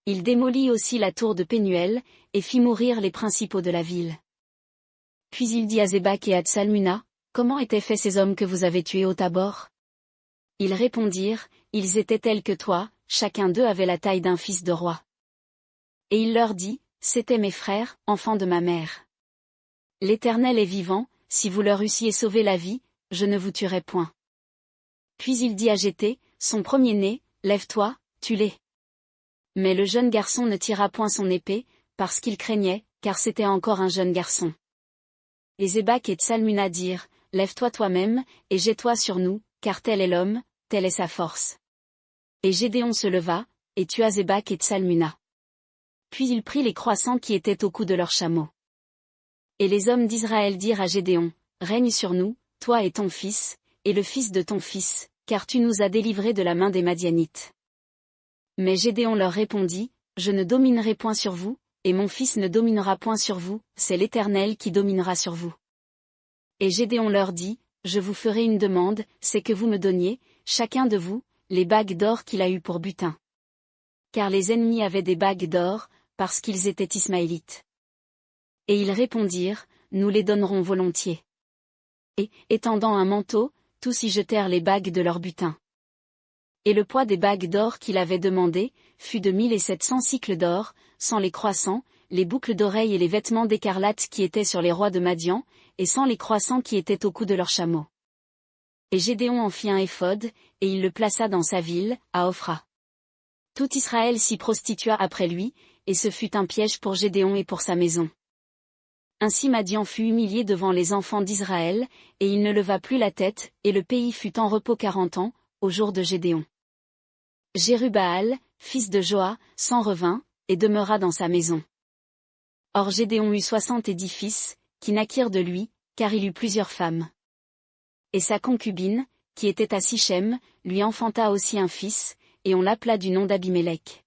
Il démolit aussi la tour de Pénuel, et fit mourir les principaux de la ville. Puis il dit à Zébak et à Tsalmuna, comment étaient faits ces hommes que vous avez tués au Tabor? Ils répondirent, ils étaient tels que toi, chacun d'eux avait la taille d'un fils de roi. Et il leur dit, c'étaient mes frères, enfants de ma mère. L'Éternel est vivant, si vous leur eussiez sauvé la vie, je ne vous tuerais point. Puis il dit à Jété, son premier-né, lève-toi, tue-les. Mais le jeune garçon ne tira point son épée, parce qu'il craignait, car c'était encore un jeune garçon. Et Zébak et Tsalmuna dirent, lève-toi toi-même, et jette-toi sur nous, car tel est l'homme, telle est sa force. Et Gédéon se leva, et tua Zébak et Tsalmuna. Puis il prit les croissants qui étaient au cou de leurs chameaux. Et les hommes d'Israël dirent à Gédéon, règne sur nous, toi et ton fils, et le fils de ton fils, car tu nous as délivrés de la main des Madianites. Mais Gédéon leur répondit, je ne dominerai point sur vous, et mon fils ne dominera point sur vous, c'est l'Éternel qui dominera sur vous. Et Gédéon leur dit, je vous ferai une demande, c'est que vous me donniez, chacun de vous, les bagues d'or qu'il a eues pour butin. Car les ennemis avaient des bagues d'or, parce qu'ils étaient ismaélites. Et ils répondirent, nous les donnerons volontiers. Et, étendant un manteau, tous y jetèrent les bagues de leur butin. Et le poids des bagues d'or qu'il avait demandé, fut de 1700 cycles d'or, sans les croissants, les boucles d'oreilles et les vêtements d'écarlate qui étaient sur les rois de Madian, et sans les croissants qui étaient au cou de leurs chameaux. Et Gédéon en fit un éphod, et il le plaça dans sa ville, à Ophra. Tout Israël s'y prostitua après lui, et ce fut un piège pour Gédéon et pour sa maison. Ainsi Madian fut humilié devant les enfants d'Israël, et il ne leva plus la tête, et le pays fut en repos 40 ans, au jour de Gédéon. Jérubbaal, fils de Joa, s'en revint, et demeura dans sa maison. Or Gédéon eut 70 fils, qui naquirent de lui, car il eut plusieurs femmes. Et sa concubine, qui était à Sichem, lui enfanta aussi un fils, et on l'appela du nom d'Abimélec.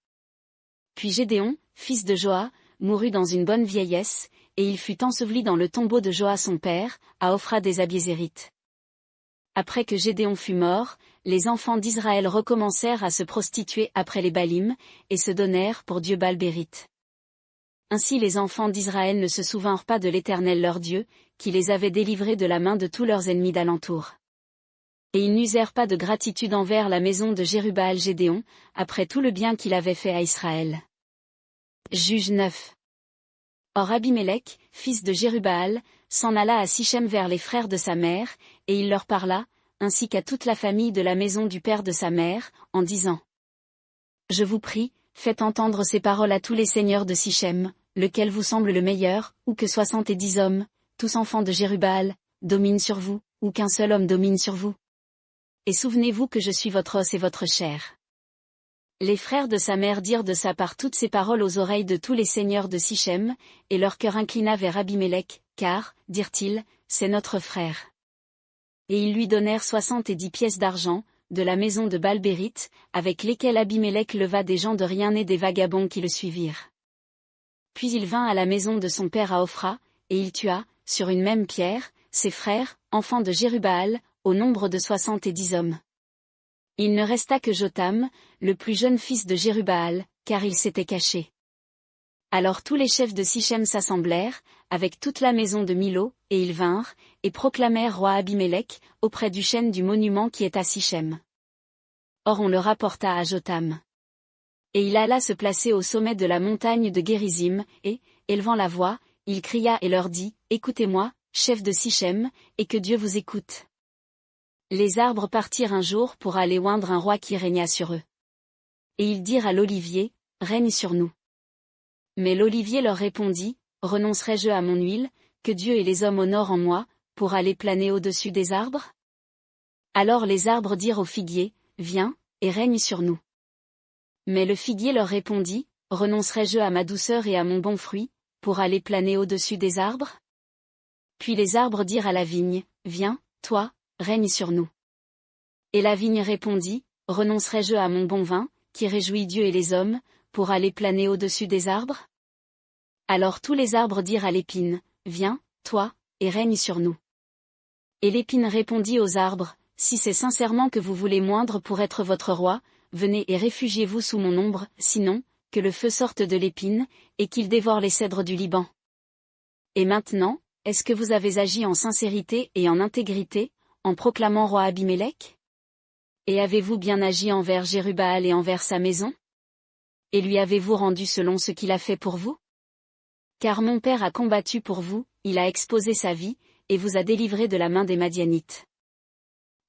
Puis Gédéon, fils de Joa, mourut dans une bonne vieillesse, et il fut enseveli dans le tombeau de Joa son père, à Ophra des Abiézérites. Après que Gédéon fut mort, les enfants d'Israël recommencèrent à se prostituer après les Baalim, et se donnèrent pour Dieu Baal-Bérith. Ainsi les enfants d'Israël ne se souvinrent pas de l'Éternel leur Dieu, qui les avait délivrés de la main de tous leurs ennemis d'alentour. Et ils n'usèrent pas de gratitude envers la maison de Jérubbaal Gédéon, après tout le bien qu'il avait fait à Israël. Juge 9. Or Abimélec, fils de Jérubbaal, s'en alla à Sichem vers les frères de sa mère, et il leur parla, ainsi qu'à toute la famille de la maison du père de sa mère, en disant, je vous prie, faites entendre ces paroles à tous les seigneurs de Sichem, lequel vous semble le meilleur, ou que 70 hommes, tous enfants de Jérubbaal, dominent sur vous, ou qu'un seul homme domine sur vous. Et souvenez-vous que je suis votre os et votre chair. Les frères de sa mère dirent de sa part toutes ces paroles aux oreilles de tous les seigneurs de Sichem, et leur cœur inclina vers Abimélec, car, dirent-ils, c'est notre frère. Et ils lui donnèrent 70 pièces d'argent, de la maison de Baal-Bérith, avec lesquelles Abimélec leva des gens de rien et des vagabonds qui le suivirent. Puis il vint à la maison de son père à Ophra, et il tua, sur une même pierre, ses frères, enfants de Jérubbaal, au nombre de 70 hommes. Il ne resta que Jotham, le plus jeune fils de Jérubbaal, car il s'était caché. Alors tous les chefs de Sichem s'assemblèrent, avec toute la maison de Milo, et ils vinrent, et proclamèrent roi Abimélec, auprès du chêne du monument qui est à Sichem. Or on le rapporta à Jotham. Et il alla se placer au sommet de la montagne de Gérizim, et, élevant la voix, il cria et leur dit, écoutez-moi, chefs de Sichem, et que Dieu vous écoute. Les arbres partirent un jour pour aller oindre un roi qui régna sur eux. Et ils dirent à l'olivier, règne sur nous. Mais l'olivier leur répondit, renoncerai-je à mon huile, que Dieu et les hommes honorent en moi, pour aller planer au-dessus des arbres? Alors les arbres dirent au figuier, viens, et règne sur nous. Mais le figuier leur répondit, renoncerai-je à ma douceur et à mon bon fruit, pour aller planer au-dessus des arbres? Puis les arbres dirent à la vigne, viens, toi, règne sur nous. Et la vigne répondit, renoncerai-je à mon bon vin, qui réjouit Dieu et les hommes, pour aller planer au-dessus des arbres? Alors tous les arbres dirent à l'épine, viens, toi, et règne sur nous. Et l'épine répondit aux arbres, si c'est sincèrement que vous voulez moindre pour être votre roi, venez et réfugiez-vous sous mon ombre, sinon, que le feu sorte de l'épine, et qu'il dévore les cèdres du Liban. Et maintenant, est-ce que vous avez agi en sincérité et en intégrité, en proclamant roi Abimélec? Et avez-vous bien agi envers Jérubbaal et envers sa maison? Et lui avez-vous rendu selon ce qu'il a fait pour vous? Car mon père a combattu pour vous, il a exposé sa vie, et vous a délivré de la main des Madianites.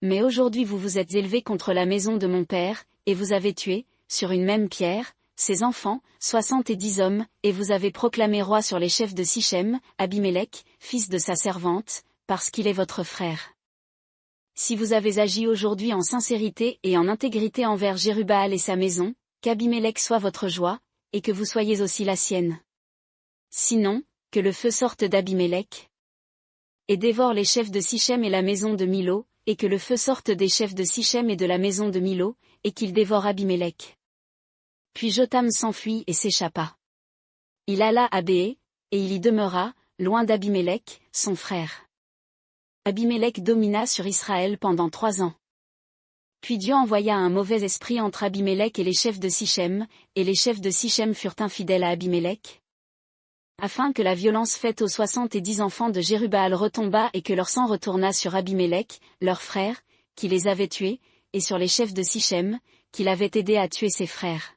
Mais aujourd'hui vous vous êtes élevés contre la maison de mon père, et vous avez tué, sur une même pierre, ses enfants, 70 hommes, et vous avez proclamé roi sur les chefs de Sichem, Abimélec, fils de sa servante, parce qu'il est votre frère. Si vous avez agi aujourd'hui en sincérité et en intégrité envers Jérubbaal et sa maison, qu'Abimélec soit votre joie, et que vous soyez aussi la sienne. Sinon, que le feu sorte d'Abimélec, et dévore les chefs de Sichem et la maison de Milo, et que le feu sorte des chefs de Sichem et de la maison de Milo, et qu'il dévore Abimélec. Puis Jotham s'enfuit et s'échappa. Il alla à Béé, et il y demeura, loin d'Abimélec, son frère. Abimélec domina sur Israël pendant 3 ans. Puis Dieu envoya un mauvais esprit entre Abimélec et les chefs de Sichem, et les chefs de Sichem furent infidèles à Abimélec, afin que la violence faite aux 70 enfants de Jérubbaal retombât et que leur sang retournât sur Abimélec, leur frère, qui les avait tués, et sur les chefs de Sichem, qui l'avaient aidé à tuer ses frères.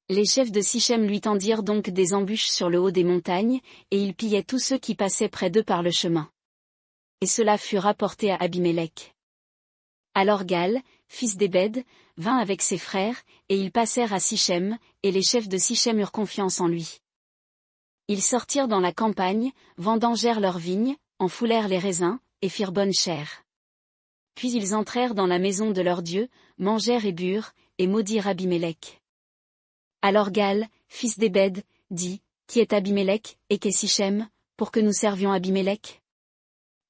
Les chefs de Sichem lui tendirent donc des embûches sur le haut des montagnes, et ils pillaient tous ceux qui passaient près d'eux par le chemin. Et cela fut rapporté à Abimélec. Alors Gal, fils d'Ébed, vint avec ses frères, et ils passèrent à Sichem, et les chefs de Sichem eurent confiance en lui. Ils sortirent dans la campagne, vendangèrent leurs vignes, en foulèrent les raisins, et firent bonne chère. Puis ils entrèrent dans la maison de leur Dieu, mangèrent et burent, et maudirent Abimélec. Alors Gal, fils d'Ébed, dit, qui est Abimélec, et qu'est Sichem, pour que nous servions Abimélec?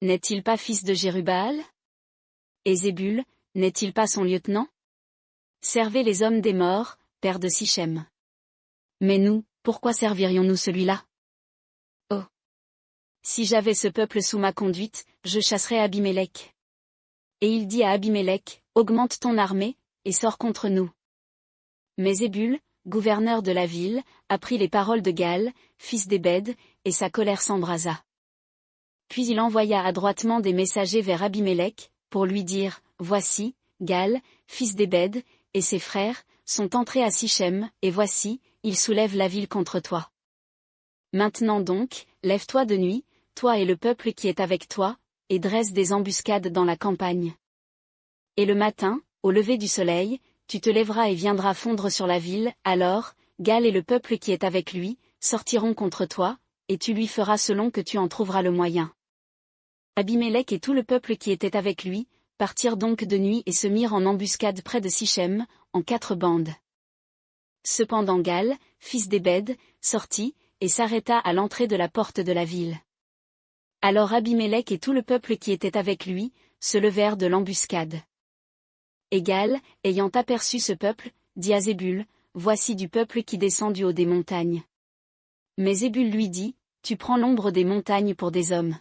N'est-il pas fils de Jérubbaal? Et Zébul, n'est-il pas son lieutenant? Servez les hommes des morts, père de Sichem. Mais nous, pourquoi servirions-nous celui-là? Oh! Si j'avais ce peuple sous ma conduite, je chasserais Abimélec. Et il dit à Abimélec, augmente ton armée, et sors contre nous. Mais Zébul, gouverneur de la ville, apprit les paroles de Gal, fils d'Ébed, et sa colère s'embrasa. Puis il envoya adroitement des messagers vers Abimélec, pour lui dire, voici, Gal, fils d'Ébed, et ses frères, sont entrés à Sichem, et voici, ils soulèvent la ville contre toi. Maintenant donc, lève-toi de nuit, toi et le peuple qui est avec toi, et dresse des embuscades dans la campagne. Et le matin, au lever du soleil, tu te lèveras et viendras fondre sur la ville, alors, Gal et le peuple qui est avec lui, sortiront contre toi, et tu lui feras selon que tu en trouveras le moyen. Abimélec et tout le peuple qui était avec lui, partirent donc de nuit et se mirent en embuscade près de Sichem, en 4 bandes. Cependant Gal, fils d'Ébed, sortit, et s'arrêta à l'entrée de la porte de la ville. Alors Abimélec et tout le peuple qui était avec lui, se levèrent de l'embuscade. Et Gal, ayant aperçu ce peuple, dit à Zébul, voici du peuple qui descend du haut des montagnes. Mais Zébul lui dit, tu prends l'ombre des montagnes pour des hommes.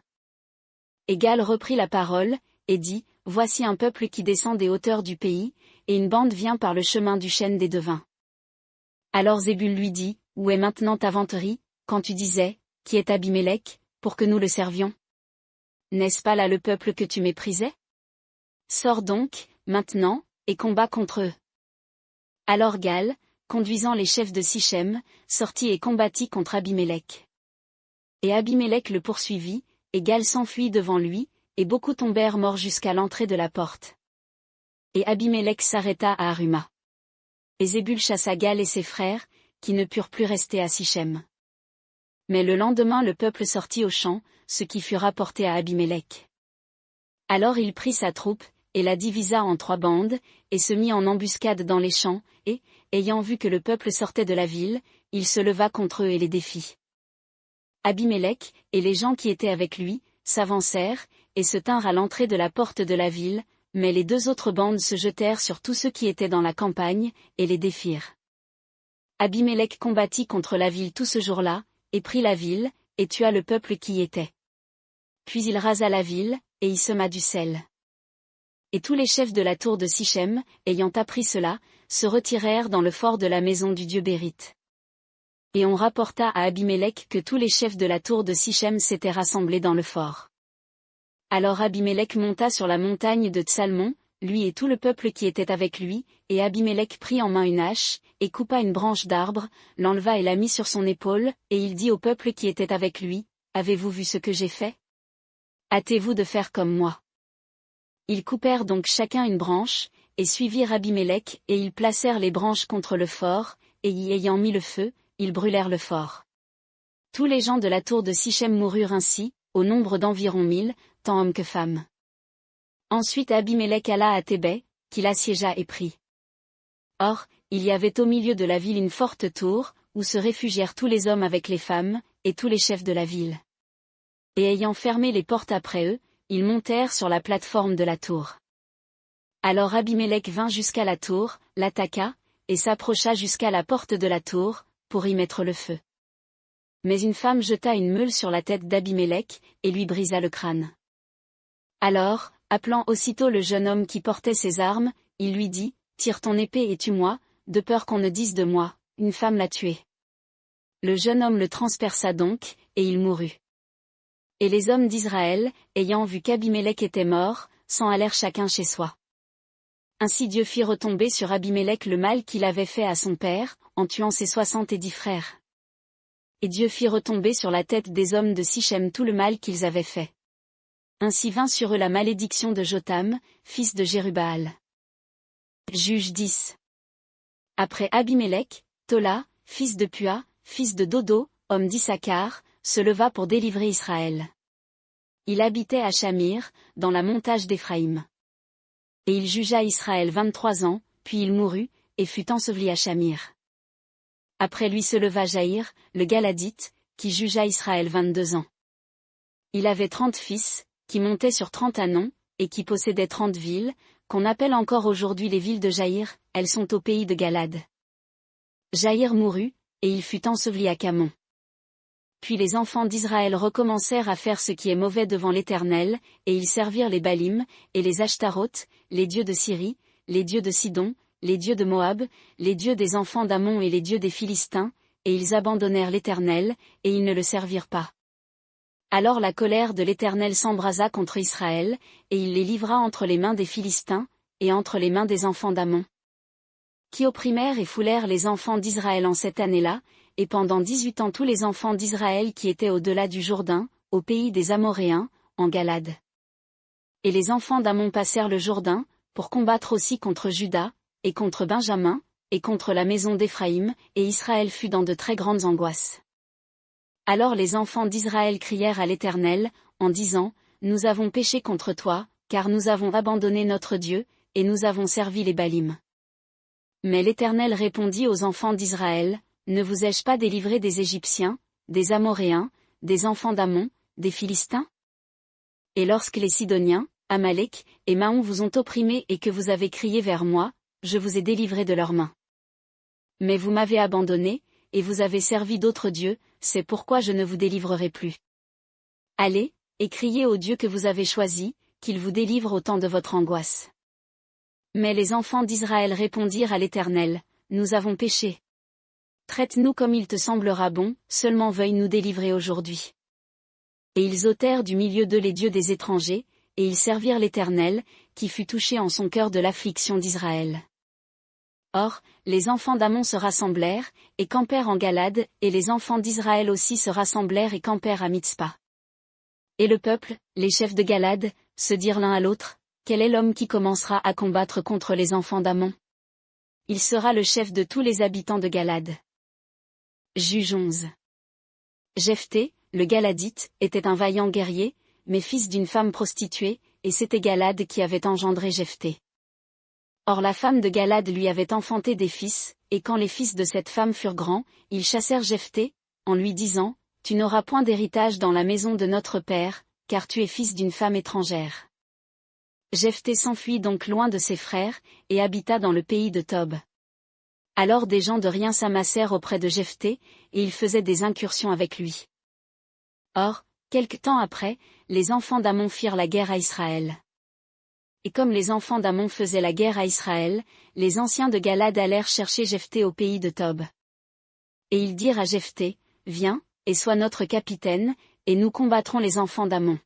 Et Gad reprit la parole, et dit, voici un peuple qui descend des hauteurs du pays, et une bande vient par le chemin du chêne des devins. Alors Zébul lui dit, où est maintenant ta vanterie, quand tu disais, qui est Abimélec, pour que nous le servions? N'est-ce pas là le peuple que tu méprisais? Sors donc, maintenant, et combat contre eux. Alors Gad, conduisant les chefs de Sichem, sortit et combattit contre Abimélec. Et Abimélec le poursuivit, et Gad s'enfuit devant lui, et beaucoup tombèrent morts jusqu'à l'entrée de la porte. Et Abimélec s'arrêta à Aruma. Et Zébul chassa Gad et ses frères, qui ne purent plus rester à Sichem. Mais le lendemain le peuple sortit aux champs, ce qui fut rapporté à Abimélec. Alors il prit sa troupe, et la divisa en 3 bandes, et se mit en embuscade dans les champs, et, ayant vu que le peuple sortait de la ville, il se leva contre eux et les défit. Abimélec, et les gens qui étaient avec lui, s'avancèrent, et se tinrent à l'entrée de la porte de la ville, mais les 2 autres bandes se jetèrent sur tous ceux qui étaient dans la campagne, et les défirent. Abimélec combattit contre la ville tout ce jour-là, et prit la ville, et tua le peuple qui y était. Puis il rasa la ville, et y sema du sel. Et tous les chefs de la tour de Sichem, ayant appris cela, se retirèrent dans le fort de la maison du dieu Bérite. Et on rapporta à Abimélec que tous les chefs de la tour de Sichem s'étaient rassemblés dans le fort. Alors Abimélec monta sur la montagne de Tsalmon, lui et tout le peuple qui était avec lui, et Abimélec prit en main une hache, et coupa une branche d'arbre, l'enleva et la mit sur son épaule, et il dit au peuple qui était avec lui, avez-vous vu ce que j'ai fait? Hâtez-vous de faire comme moi. Ils coupèrent donc chacun une branche, et suivirent Abimélec, et ils placèrent les branches contre le fort, et y ayant mis le feu, ils brûlèrent le fort. Tous les gens de la tour de Sichem moururent ainsi, au nombre d'environ 1000, tant hommes que femmes. Ensuite Abimélec alla à Thébès, qu'il assiégea et prit. Or, il y avait au milieu de la ville une forte tour, où se réfugièrent tous les hommes avec les femmes, et tous les chefs de la ville. Et ayant fermé les portes après eux, ils montèrent sur la plate-forme de la tour. Alors Abimélec vint jusqu'à la tour, l'attaqua, et s'approcha jusqu'à la porte de la tour, pour y mettre le feu. Mais une femme jeta une meule sur la tête d'Abimélec, et lui brisa le crâne. Alors, appelant aussitôt le jeune homme qui portait ses armes, il lui dit, tire ton épée et tue-moi, de peur qu'on ne dise de moi, une femme l'a tué. Le jeune homme le transperça donc, et il mourut. Et les hommes d'Israël, ayant vu qu'Abimélec était mort, s'en allèrent chacun chez soi. Ainsi Dieu fit retomber sur Abimélec le mal qu'il avait fait à son père, en tuant ses 70 frères. Et Dieu fit retomber sur la tête des hommes de Sichem tout le mal qu'ils avaient fait. Ainsi vint sur eux la malédiction de Jotham, fils de Jérubbaal. Juge 10. Après Abimélec, Tola, fils de Pua, fils de Dodo, homme d'Issachar, se leva pour délivrer Israël. Il habitait à Shamir, dans la montagne d'Éphraïm. Et il jugea Israël 23 ans, puis il mourut, et fut enseveli à Shamir. Après lui se leva Jaïr, le Galadite, qui jugea Israël 22 ans. Il avait 30 fils, qui montaient sur 30 ânons, et qui possédaient 30 villes, qu'on appelle encore aujourd'hui les villes de Jaïr, elles sont au pays de Galad. Jaïr mourut, et il fut enseveli à Camon. Puis les enfants d'Israël recommencèrent à faire ce qui est mauvais devant l'Éternel, et ils servirent les Balim, et les Ashtaroth, les dieux de Syrie, les dieux de Sidon, les dieux de Moab, les dieux des enfants d'Ammon et les dieux des Philistins, et ils abandonnèrent l'Éternel, et ils ne le servirent pas. Alors la colère de l'Éternel s'embrasa contre Israël, et il les livra entre les mains des Philistins, et entre les mains des enfants d'Ammon, qui opprimèrent et foulèrent les enfants d'Israël en cette année-là, et pendant 18 ans tous les enfants d'Israël qui étaient au-delà du Jourdain, au pays des Amoréens, en Galad. Et les enfants d'Ammon passèrent le Jourdain, pour combattre aussi contre Juda, et contre Benjamin, et contre la maison d'Éphraïm, et Israël fut dans de très grandes angoisses. Alors les enfants d'Israël crièrent à l'Éternel, en disant, nous avons péché contre toi, car nous avons abandonné notre Dieu, et nous avons servi les Balim. Mais l'Éternel répondit aux enfants d'Israël, ne vous ai-je pas délivré des Égyptiens, des Amoréens, des enfants d'Ammon, des Philistins? Et lorsque les Sidoniens, Amalek, et Maon vous ont opprimés et que vous avez crié vers moi, je vous ai délivré de leurs mains. Mais vous m'avez abandonné, et vous avez servi d'autres dieux, c'est pourquoi je ne vous délivrerai plus. Allez, et criez au Dieu que vous avez choisi, qu'il vous délivre au temps de votre angoisse. Mais les enfants d'Israël répondirent à l'Éternel, nous avons péché. Traite-nous comme il te semblera bon, seulement veuille nous délivrer aujourd'hui. Et ils ôtèrent du milieu d'eux les dieux des étrangers, et ils servirent l'Éternel, qui fut touché en son cœur de l'affliction d'Israël. Or, les enfants d'Amon se rassemblèrent, et campèrent en Galade, et les enfants d'Israël aussi se rassemblèrent et campèrent à Mitzpa. Et le peuple, les chefs de Galade, se dirent l'un à l'autre, quel est l'homme qui commencera à combattre contre les enfants d'Amon? Il sera le chef de tous les habitants de Galade. Juge 11. Jephthé, le Galadite, était un vaillant guerrier, mais fils d'une femme prostituée, et c'était Galade qui avait engendré Jephthé. Or la femme de Galade lui avait enfanté des fils, et quand les fils de cette femme furent grands, ils chassèrent Jephthé, en lui disant, tu n'auras point d'héritage dans la maison de notre père, car tu es fils d'une femme étrangère. Jephthé s'enfuit donc loin de ses frères, et habita dans le pays de Tob. Alors des gens de rien s'amassèrent auprès de Jephthé, et ils faisaient des incursions avec lui. Or, quelque temps après, les enfants d'Amon firent la guerre à Israël. Et comme les enfants d'Amon faisaient la guerre à Israël, les anciens de Galade allèrent chercher Jephthé au pays de Tob. Et ils dirent à Jephthé, viens, et sois notre capitaine, et nous combattrons les enfants d'Amon.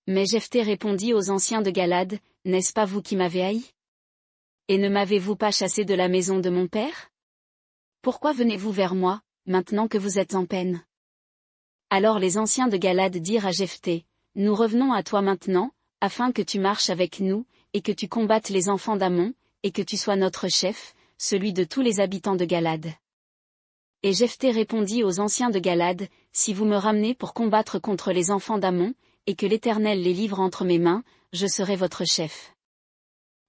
Mais Jephthé répondit aux anciens de Galade, n'est-ce pas vous qui m'avez haï? Et ne m'avez-vous pas chassé de la maison de mon père? Pourquoi venez-vous vers moi, maintenant que vous êtes en peine? Alors les anciens de Galade dirent à Jephthé, nous revenons à toi maintenant, afin que tu marches avec nous, et que tu combattes les enfants d'Amon, et que tu sois notre chef, celui de tous les habitants de Galade. Et Jephthé répondit aux anciens de Galade, si vous me ramenez pour combattre contre les enfants d'Amon, et que l'Éternel les livre entre mes mains, je serai votre chef.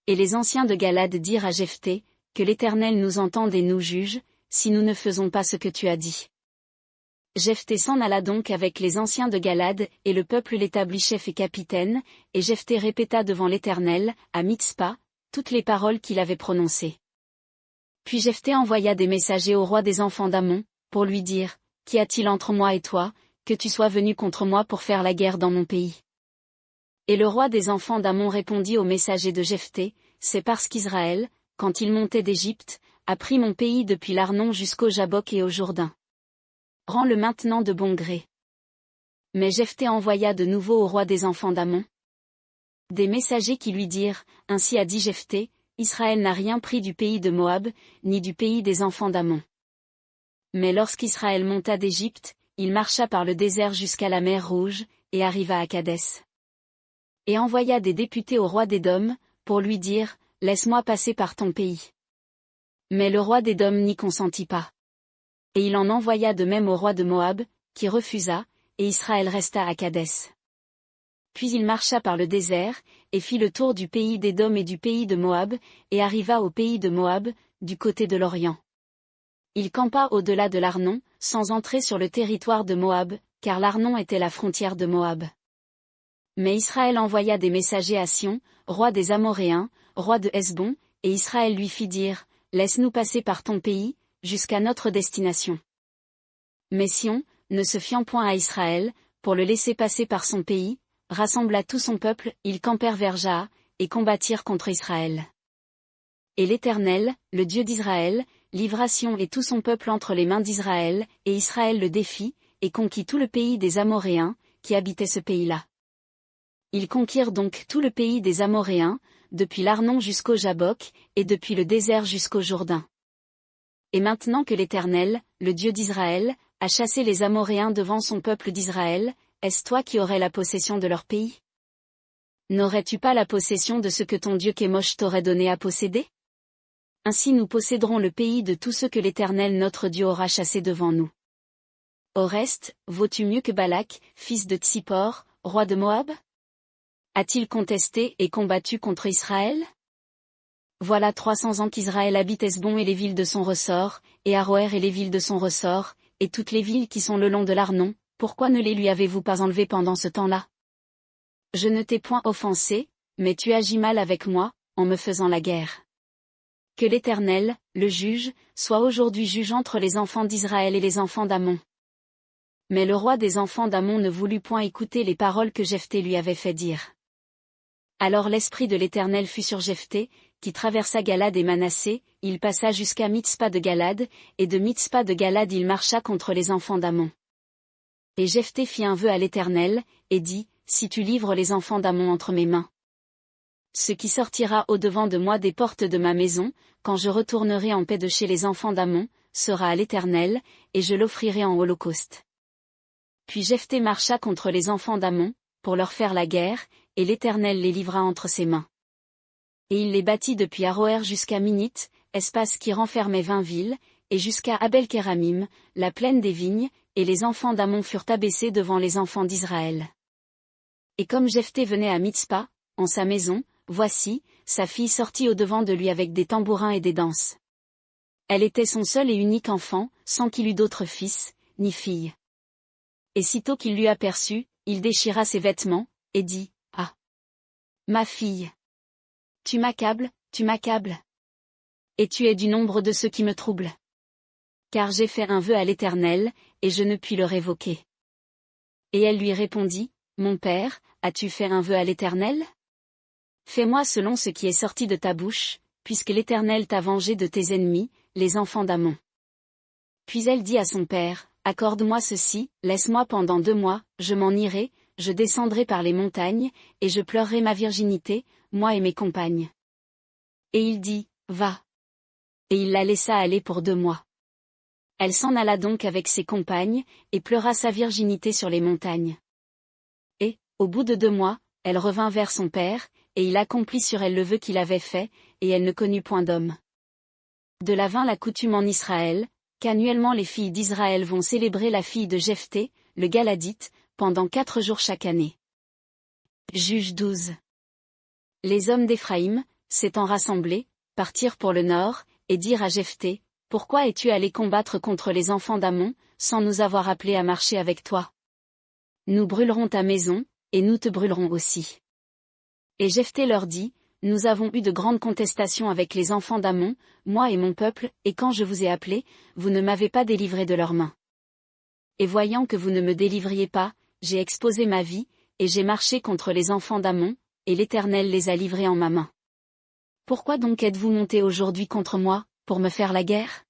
Et les anciens de Galade dirent à Jephthé, que l'Éternel nous entende et nous juge, si nous ne faisons pas ce que tu as dit. Jephthé s'en alla donc avec les anciens de Galade, et le peuple l'établit chef et capitaine, et Jephthé répéta devant l'Éternel, à Mitzpa, toutes les paroles qu'il avait prononcées. Puis Jephthé envoya des messagers au roi des enfants d'Amon, pour lui dire, qu'y a-t-il entre moi et toi, que tu sois venu contre moi pour faire la guerre dans mon pays? Et le roi des enfants d'Amon répondit aux messagers de Jephthé, c'est parce qu'Israël, quand il montait d'Égypte, a pris mon pays depuis l'Arnon jusqu'au Jabbok et au Jourdain. Rends-le maintenant de bon gré. Mais Jephthé envoya de nouveau au roi des enfants d'Amon des messagers qui lui dirent, ainsi a dit Jephthé, Israël n'a rien pris du pays de Moab, ni du pays des enfants d'Amon. Mais lorsqu'Israël monta d'Égypte, il marcha par le désert jusqu'à la mer Rouge, et arriva à Kadès. Et envoya des députés au roi d'Édom, pour lui dire, laisse-moi passer par ton pays. Mais le roi d'Édom n'y consentit pas. Et il en envoya de même au roi de Moab, qui refusa, et Israël resta à Kadès. Puis il marcha par le désert, et fit le tour du pays d'Édom et du pays de Moab, et arriva au pays de Moab, du côté de l'Orient. Il campa au-delà de l'Arnon, sans entrer sur le territoire de Moab, car l'Arnon était la frontière de Moab. Mais Israël envoya des messagers à Sion, roi des Amoréens, roi de Hesbon, et Israël lui fit dire, laisse-nous passer par ton pays, jusqu'à notre destination. Mais Sion, ne se fiant point à Israël, pour le laisser passer par son pays, rassembla tout son peuple, ils campèrent vers Jaha, et combattirent contre Israël. Et l'Éternel, le Dieu d'Israël, livra Sion et tout son peuple entre les mains d'Israël, et Israël le défit, et conquit tout le pays des Amoréens, qui habitaient ce pays-là. Ils conquirent donc tout le pays des Amoréens, depuis l'Arnon jusqu'au Jabbok, et depuis le désert jusqu'au Jourdain. Et maintenant que l'Éternel, le Dieu d'Israël, a chassé les Amoréens devant son peuple d'Israël, est-ce toi qui aurais la possession de leur pays? N'aurais-tu pas la possession de ce que ton Dieu Kémosh t'aurait donné à posséder? Ainsi nous posséderons le pays de tous ceux que l'Éternel notre Dieu aura chassés devant nous. Au reste, vaux-tu mieux que Balak, fils de Tsippor, roi de Moab? A-t-il contesté et combattu contre Israël? Voilà 300 ans qu'Israël habite Hesbon et les villes de son ressort, et Aroër et les villes de son ressort, et toutes les villes qui sont le long de l'Arnon, pourquoi ne les lui avez-vous pas enlevées pendant ce temps-là? Je ne t'ai point offensé, mais tu agis mal avec moi, en me faisant la guerre. Que l'Éternel, le juge, soit aujourd'hui juge entre les enfants d'Israël et les enfants d'Amon. Mais le roi des enfants d'Amon ne voulut point écouter les paroles que Jephthé lui avait fait dire. Alors l'esprit de l'Éternel fut sur Jephthé, qui traversa Galad et Manassé, il passa jusqu'à Mitzpa de Galad, et de Mitzpa de Galad il marcha contre les enfants d'Amon. Et Jephthé fit un vœu à l'Éternel, et dit, si tu livres les enfants d'Amon entre mes mains, ce qui sortira au-devant de moi des portes de ma maison, quand je retournerai en paix de chez les enfants d'Amon, sera à l'Éternel, et je l'offrirai en holocauste. Puis Jephthé marcha contre les enfants d'Amon, pour leur faire la guerre, et l'Éternel les livra entre ses mains. Et il les battit depuis Aroër jusqu'à Minith, espace qui renfermait 20 villes, et jusqu'à Abel-Kéramim, la plaine des vignes, et les enfants d'Amon furent abaissés devant les enfants d'Israël. Et comme Jephthé venait à Mitzpa, en sa maison, voici, sa fille sortit au-devant de lui avec des tambourins et des danses. Elle était son seul et unique enfant, sans qu'il eût d'autre fils, ni fille. Et sitôt qu'il l'eut aperçue, il déchira ses vêtements, et dit, ah! Ma fille! Tu m'accables, tu m'accables! Et tu es du nombre de ceux qui me troublent. Car j'ai fait un vœu à l'Éternel, et je ne puis le révoquer. Et elle lui répondit, mon père, as-tu fait un vœu à l'Éternel? Fais-moi selon ce qui est sorti de ta bouche, puisque l'Éternel t'a vengé de tes ennemis, les enfants d'Amon. Puis elle dit à son père, accorde-moi ceci, laisse-moi pendant 2 mois, je m'en irai, je descendrai par les montagnes, et je pleurerai ma virginité, moi et mes compagnes. Et il dit, va. Et il la laissa aller pour 2 mois. Elle s'en alla donc avec ses compagnes, et pleura sa virginité sur les montagnes. Et, au bout de 2 mois, elle revint vers son père, et il accomplit sur elle le vœu qu'il avait fait, et elle ne connut point d'homme. De là vint la coutume en Israël, qu'annuellement les filles d'Israël vont célébrer la fille de Jephthé, le Galadite, pendant 4 jours chaque année. Juge 12. Les hommes d'Éphraïm, s'étant rassemblés, partirent pour le nord, et dirent à Jephthé, pourquoi es-tu allé combattre contre les enfants d'Amon, sans nous avoir appelés à marcher avec toi? Nous brûlerons ta maison, et nous te brûlerons aussi. Et Jephthé leur dit, nous avons eu de grandes contestations avec les enfants d'Amon, moi et mon peuple, et quand je vous ai appelés, vous ne m'avez pas délivré de leurs mains. Et voyant que vous ne me délivriez pas, j'ai exposé ma vie, et j'ai marché contre les enfants d'Amon, et l'Éternel les a livrés en ma main. Pourquoi donc êtes-vous montés aujourd'hui contre moi, pour me faire la guerre?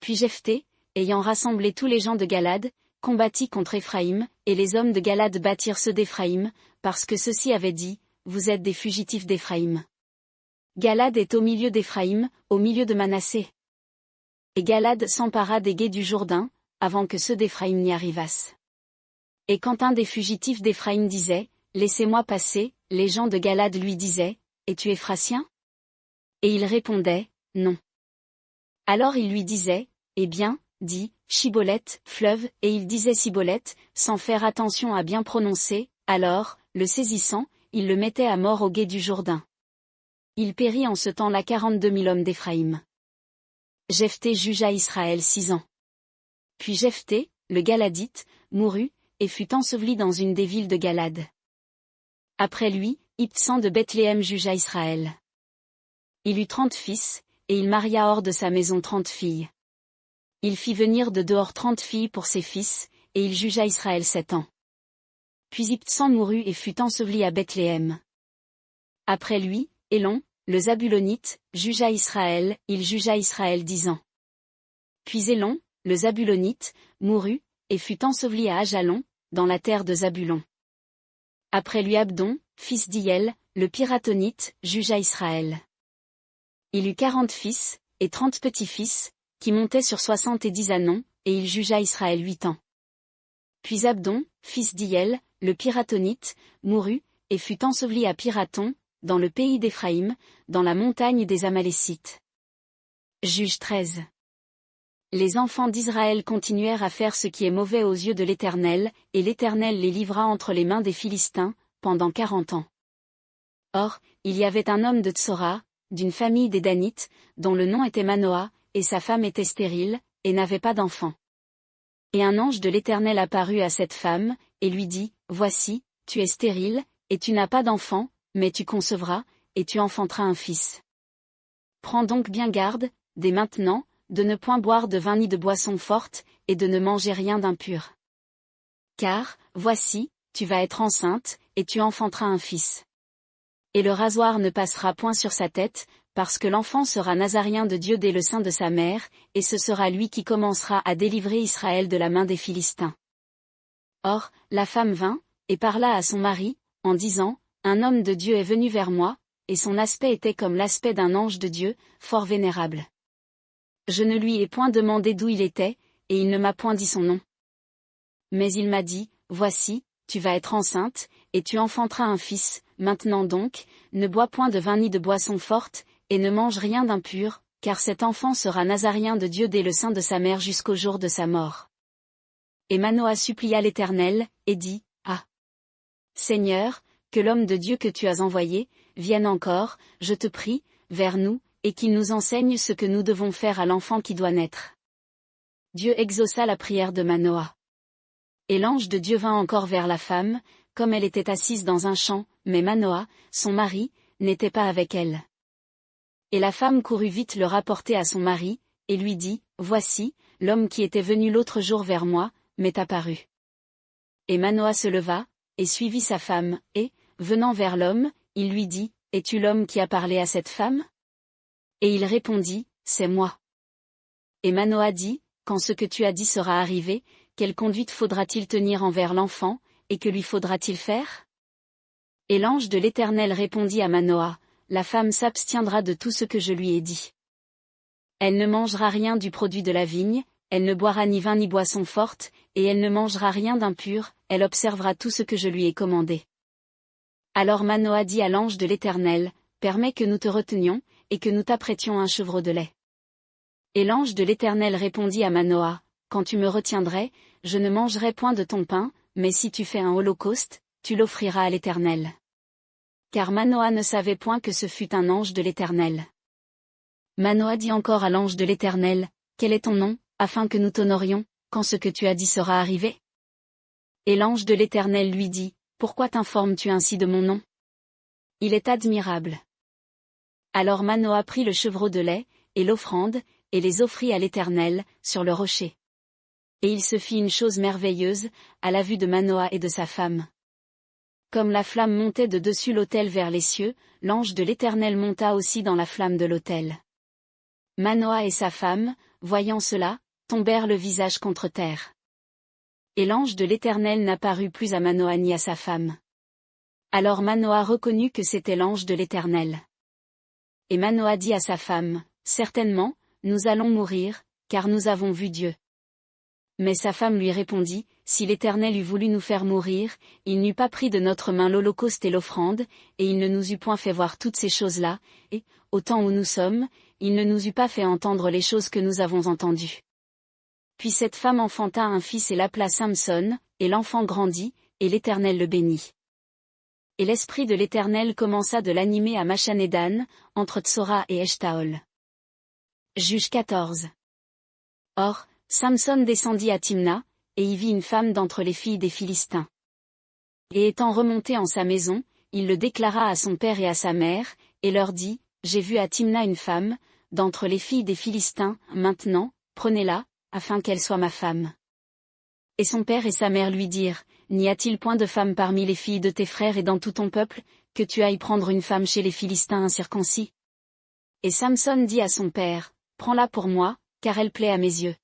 Puis Jephthé, ayant rassemblé tous les gens de Galad, combattit contre Éphraïm, et les hommes de Galad battirent ceux d'Éphraïm, parce que ceux-ci avaient dit, vous êtes des fugitifs d'Éphraïm. Galad est au milieu d'Éphraïm, au milieu de Manassé. Et Galad s'empara des gués du Jourdain, avant que ceux d'Éphraïm n'y arrivassent. Et quand un des fugitifs d'Éphraïm disait, laissez-moi passer, les gens de Galad lui disaient, es-tu Éphratien? Et il répondait, non. Alors il lui disait, eh bien, dis, Chiboleth, fleuve, et il disait Siboleth, sans faire attention à bien prononcer, alors, le saisissant, il le mettait à mort au gué du Jourdain. Il périt en ce temps-là 42 000 hommes d'Éphraïm. Jephthé jugea Israël 6 ans. Puis Jephthé, le Galadite, mourut, et fut enseveli dans une des villes de Galad. Après lui, Ibtsan de Bethléem jugea Israël. Il eut 30 fils, et il maria hors de sa maison 30 filles. Il fit venir de dehors 30 filles pour ses fils, et il jugea Israël 7 ans. Puis Ibtsan mourut et fut enseveli à Bethléem. Après lui, Élon, le Zabulonite, jugea Israël, il jugea Israël 10 ans. Puis Élon, le Zabulonite, mourut, et fut enseveli à Ajalon, dans la terre de Zabulon. Après lui Abdon, fils d'Hiel, le Piratonite, jugea Israël. Il eut 40 fils, et 30 petits-fils, qui montaient sur 70 ânons, et il jugea Israël 8 ans. Puis Abdon, fils d'Hiel, le Piratonite, mourut, et fut enseveli à Piraton, dans le pays d'Éphraïm, dans la montagne des Amalécites. Juge 13. Les enfants d'Israël continuèrent à faire ce qui est mauvais aux yeux de l'Éternel, et l'Éternel les livra entre les mains des Philistins, pendant 40 ans. Or, il y avait un homme de Tsora, d'une famille des Danites, dont le nom était Manoah, et sa femme était stérile, et n'avait pas d'enfant. Et un ange de l'Éternel apparut à cette femme, et lui dit, voici, tu es stérile, et tu n'as pas d'enfant, mais tu concevras, et tu enfanteras un fils. Prends donc bien garde, dès maintenant, de ne point boire de vin ni de boisson forte, et de ne manger rien d'impur. Car, voici, tu vas être enceinte, et tu enfanteras un fils. Et le rasoir ne passera point sur sa tête, parce que l'enfant sera nazaréen de Dieu dès le sein de sa mère, et ce sera lui qui commencera à délivrer Israël de la main des Philistins. Or, la femme vint, et parla à son mari, en disant, Un homme de Dieu est venu vers moi, et son aspect était comme l'aspect d'un ange de Dieu, fort vénérable. Je ne lui ai point demandé d'où il était, et il ne m'a point dit son nom. Mais il m'a dit, Voici, tu vas être enceinte, et tu enfanteras un fils, maintenant donc, ne bois point de vin ni de boisson forte, et ne mange rien d'impur, car cet enfant sera nazaréen de Dieu dès le sein de sa mère jusqu'au jour de sa mort. Et Manoah supplia l'Éternel, et dit, Ah! Seigneur, que l'homme de Dieu que tu as envoyé, vienne encore, je te prie, vers nous, et qu'il nous enseigne ce que nous devons faire à l'enfant qui doit naître. Dieu exauça la prière de Manoah. Et l'ange de Dieu vint encore vers la femme, comme elle était assise dans un champ, mais Manoah, son mari, n'était pas avec elle. Et la femme courut vite le rapporter à son mari, et lui dit, Voici, l'homme qui était venu l'autre jour vers moi, m'est apparu. Et Manoah se leva, et suivit sa femme, et, venant vers l'homme, il lui dit, Es-tu l'homme qui a parlé à cette femme? Et il répondit, C'est moi. Et Manoah dit, Quand ce que tu as dit sera arrivé, quelle conduite faudra-t-il tenir envers l'enfant, et que lui faudra-t-il faire? Et l'ange de l'Éternel répondit à Manoah, La femme s'abstiendra de tout ce que je lui ai dit. Elle ne mangera rien du produit de la vigne, elle ne boira ni vin ni boisson forte, et elle ne mangera rien d'impur, elle observera tout ce que je lui ai commandé. Alors Manoah dit à l'ange de l'Éternel, Permets que nous te retenions, et que nous t'apprêtions un chevreau de lait. Et l'ange de l'Éternel répondit à Manoah, Quand tu me retiendrais, je ne mangerai point de ton pain, mais si tu fais un holocauste, tu l'offriras à l'Éternel. Car Manoah ne savait point que ce fût un ange de l'Éternel. Manoah dit encore à l'ange de l'Éternel, Quel est ton nom, afin que nous t'honorions, quand ce que tu as dit sera arrivé? Et l'ange de l'Éternel lui dit, Pourquoi t'informes-tu ainsi de mon nom? Il est admirable. Alors Manoah prit le chevreau de lait, et l'offrande, et les offrit à l'Éternel, sur le rocher. Et il se fit une chose merveilleuse, à la vue de Manoah et de sa femme. Comme la flamme montait de dessus l'autel vers les cieux, l'ange de l'Éternel monta aussi dans la flamme de l'autel. Manoah et sa femme, voyant cela, tombèrent le visage contre terre. Et l'ange de l'Éternel n'apparut plus à Manoah ni à sa femme. Alors Manoah reconnut que c'était l'ange de l'Éternel. Et Manoah dit à sa femme, Certainement, nous allons mourir, car nous avons vu Dieu. Mais sa femme lui répondit, Si l'Éternel eût voulu nous faire mourir, il n'eût pas pris de notre main l'holocauste et l'offrande, et il ne nous eût point fait voir toutes ces choses-là, et, au temps où nous sommes, il ne nous eût pas fait entendre les choses que nous avons entendues. Puis cette femme enfanta un fils et l'appela Samson, et l'enfant grandit, et l'Éternel le bénit. Et l'esprit de l'Éternel commença de l'animer à Machanédan, entre Tsora et Eshtaol. Juge 14. Or, Samson descendit à Timna, et y vit une femme d'entre les filles des Philistins. Et étant remonté en sa maison, il le déclara à son père et à sa mère, et leur dit, J'ai vu à Timna une femme, d'entre les filles des Philistins, maintenant, prenez-la, afin qu'elle soit ma femme. Et son père et sa mère lui dirent, N'y a-t-il point de femme parmi les filles de tes frères et dans tout ton peuple, que tu ailles prendre une femme chez les Philistins incirconcis? Et Samson dit à son père, Prends-la pour moi, car elle plaît à mes yeux.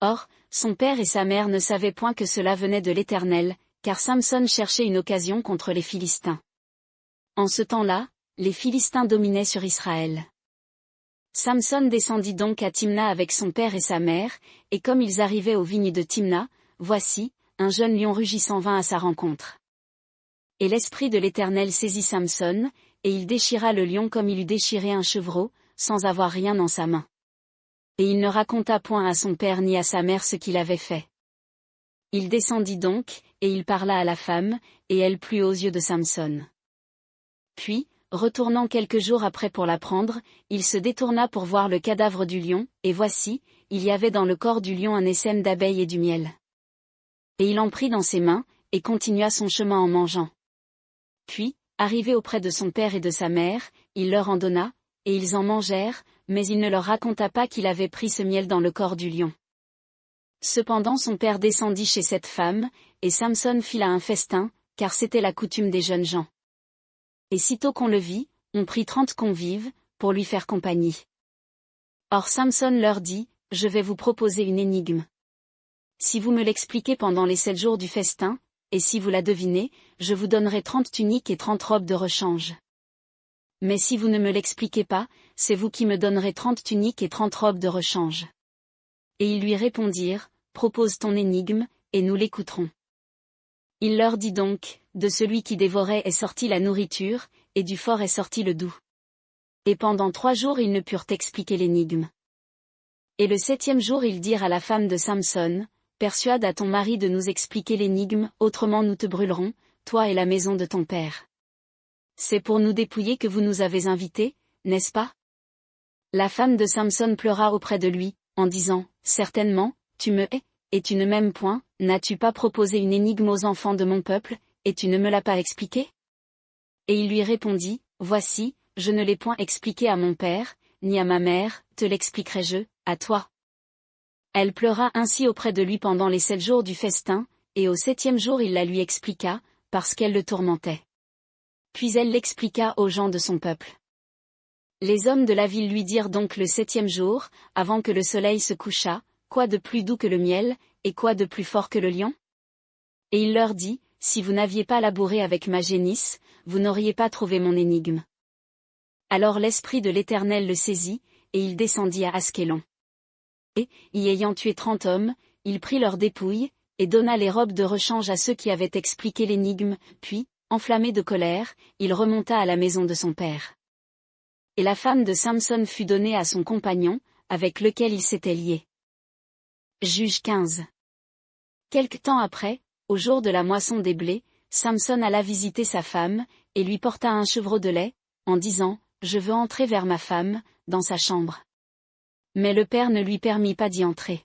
Or, son père et sa mère ne savaient point que cela venait de l'Éternel, car Samson cherchait une occasion contre les Philistins. En ce temps-là, les Philistins dominaient sur Israël. Samson descendit donc à Timna avec son père et sa mère, et comme ils arrivaient aux vignes de Timna, voici, un jeune lion rugissant vint à sa rencontre. Et l'esprit de l'Éternel saisit Samson, et il déchira le lion comme il eût déchiré un chevreau, sans avoir rien dans sa main. Et il ne raconta point à son père ni à sa mère ce qu'il avait fait. Il descendit donc, et il parla à la femme, et elle plut aux yeux de Samson. Puis, retournant quelques jours après pour la prendre, il se détourna pour voir le cadavre du lion, et voici, il y avait dans le corps du lion un essaim d'abeilles et du miel. Et il en prit dans ses mains, et continua son chemin en mangeant. Puis, arrivé auprès de son père et de sa mère, il leur en donna, et ils en mangèrent, mais il ne leur raconta pas qu'il avait pris ce miel dans le corps du lion. Cependant son père descendit chez cette femme, et Samson fit là un festin, car c'était la coutume des jeunes gens. Et sitôt qu'on le vit, on prit 30 convives, pour lui faire compagnie. Or Samson leur dit, « Je vais vous proposer une énigme. Si vous me l'expliquez pendant les 7 jours du festin, et si vous la devinez, je vous donnerai 30 tuniques et 30 robes de rechange. Mais si vous ne me l'expliquez pas, c'est vous qui me donnerez 30 tuniques et 30 robes de rechange. » Et ils lui répondirent, « Propose ton énigme, et nous l'écouterons. » Il leur dit donc, « De celui qui dévorait est sortie la nourriture, et du fort est sorti le doux. » Et pendant 3 jours ils ne purent expliquer l'énigme. Et le 7e jour ils dirent à la femme de Samson, « Persuade à ton mari de nous expliquer l'énigme, autrement nous te brûlerons, toi et la maison de ton père. C'est pour nous dépouiller que vous nous avez invités, n'est-ce pas ?» La femme de Samson pleura auprès de lui, en disant, « Certainement, tu me hais, et tu ne m'aimes point, n'as-tu pas proposé une énigme aux enfants de mon peuple, et tu ne me l'as pas expliquée ?» Et il lui répondit, « Voici, je ne l'ai point expliqué à mon père, ni à ma mère, te l'expliquerai-je, à toi. » Elle pleura ainsi auprès de lui pendant les 7 jours du festin, et au 7e jour il la lui expliqua, parce qu'elle le tourmentait. Puis elle l'expliqua aux gens de son peuple. Les hommes de la ville lui dirent donc le 7e jour, avant que le soleil se couchât, « Quoi de plus doux que le miel, et quoi de plus fort que le lion ?» Et il leur dit, « Si vous n'aviez pas labouré avec ma génisse, vous n'auriez pas trouvé mon énigme. » Alors l'Esprit de l'Éternel le saisit, et il descendit à Askelon. Et, y ayant tué 30 hommes, il prit leurs dépouilles, et donna les robes de rechange à ceux qui avaient expliqué l'énigme, puis, enflammé de colère, il remonta à la maison de son père. Et la femme de Samson fut donnée à son compagnon, avec lequel il s'était lié. Juge 15. Quelque temps après, au jour de la moisson des blés, Samson alla visiter sa femme, et lui porta un chevreau de lait, en disant, « Je veux entrer vers ma femme, dans sa chambre. » Mais le père ne lui permit pas d'y entrer.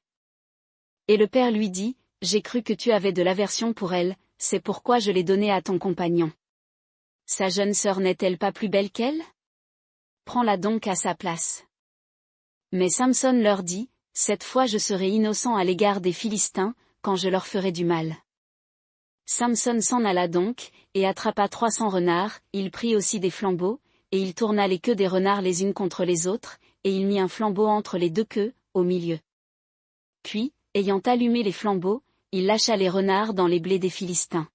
Et le père lui dit, « J'ai cru que tu avais de l'aversion pour elle, c'est pourquoi je l'ai donnée à ton compagnon. Sa jeune sœur n'est-elle pas plus belle qu'elle? Prends-la donc à sa place. » Mais Samson leur dit, « Cette fois je serai innocent à l'égard des Philistins, quand je leur ferai du mal. » Samson s'en alla donc, et attrapa 300 renards, il prit aussi des flambeaux, et il tourna les queues des renards les unes contre les autres, et il mit un flambeau entre les 2 queues, au milieu. Puis, ayant allumé les flambeaux, il lâcha les renards dans les blés des Philistins.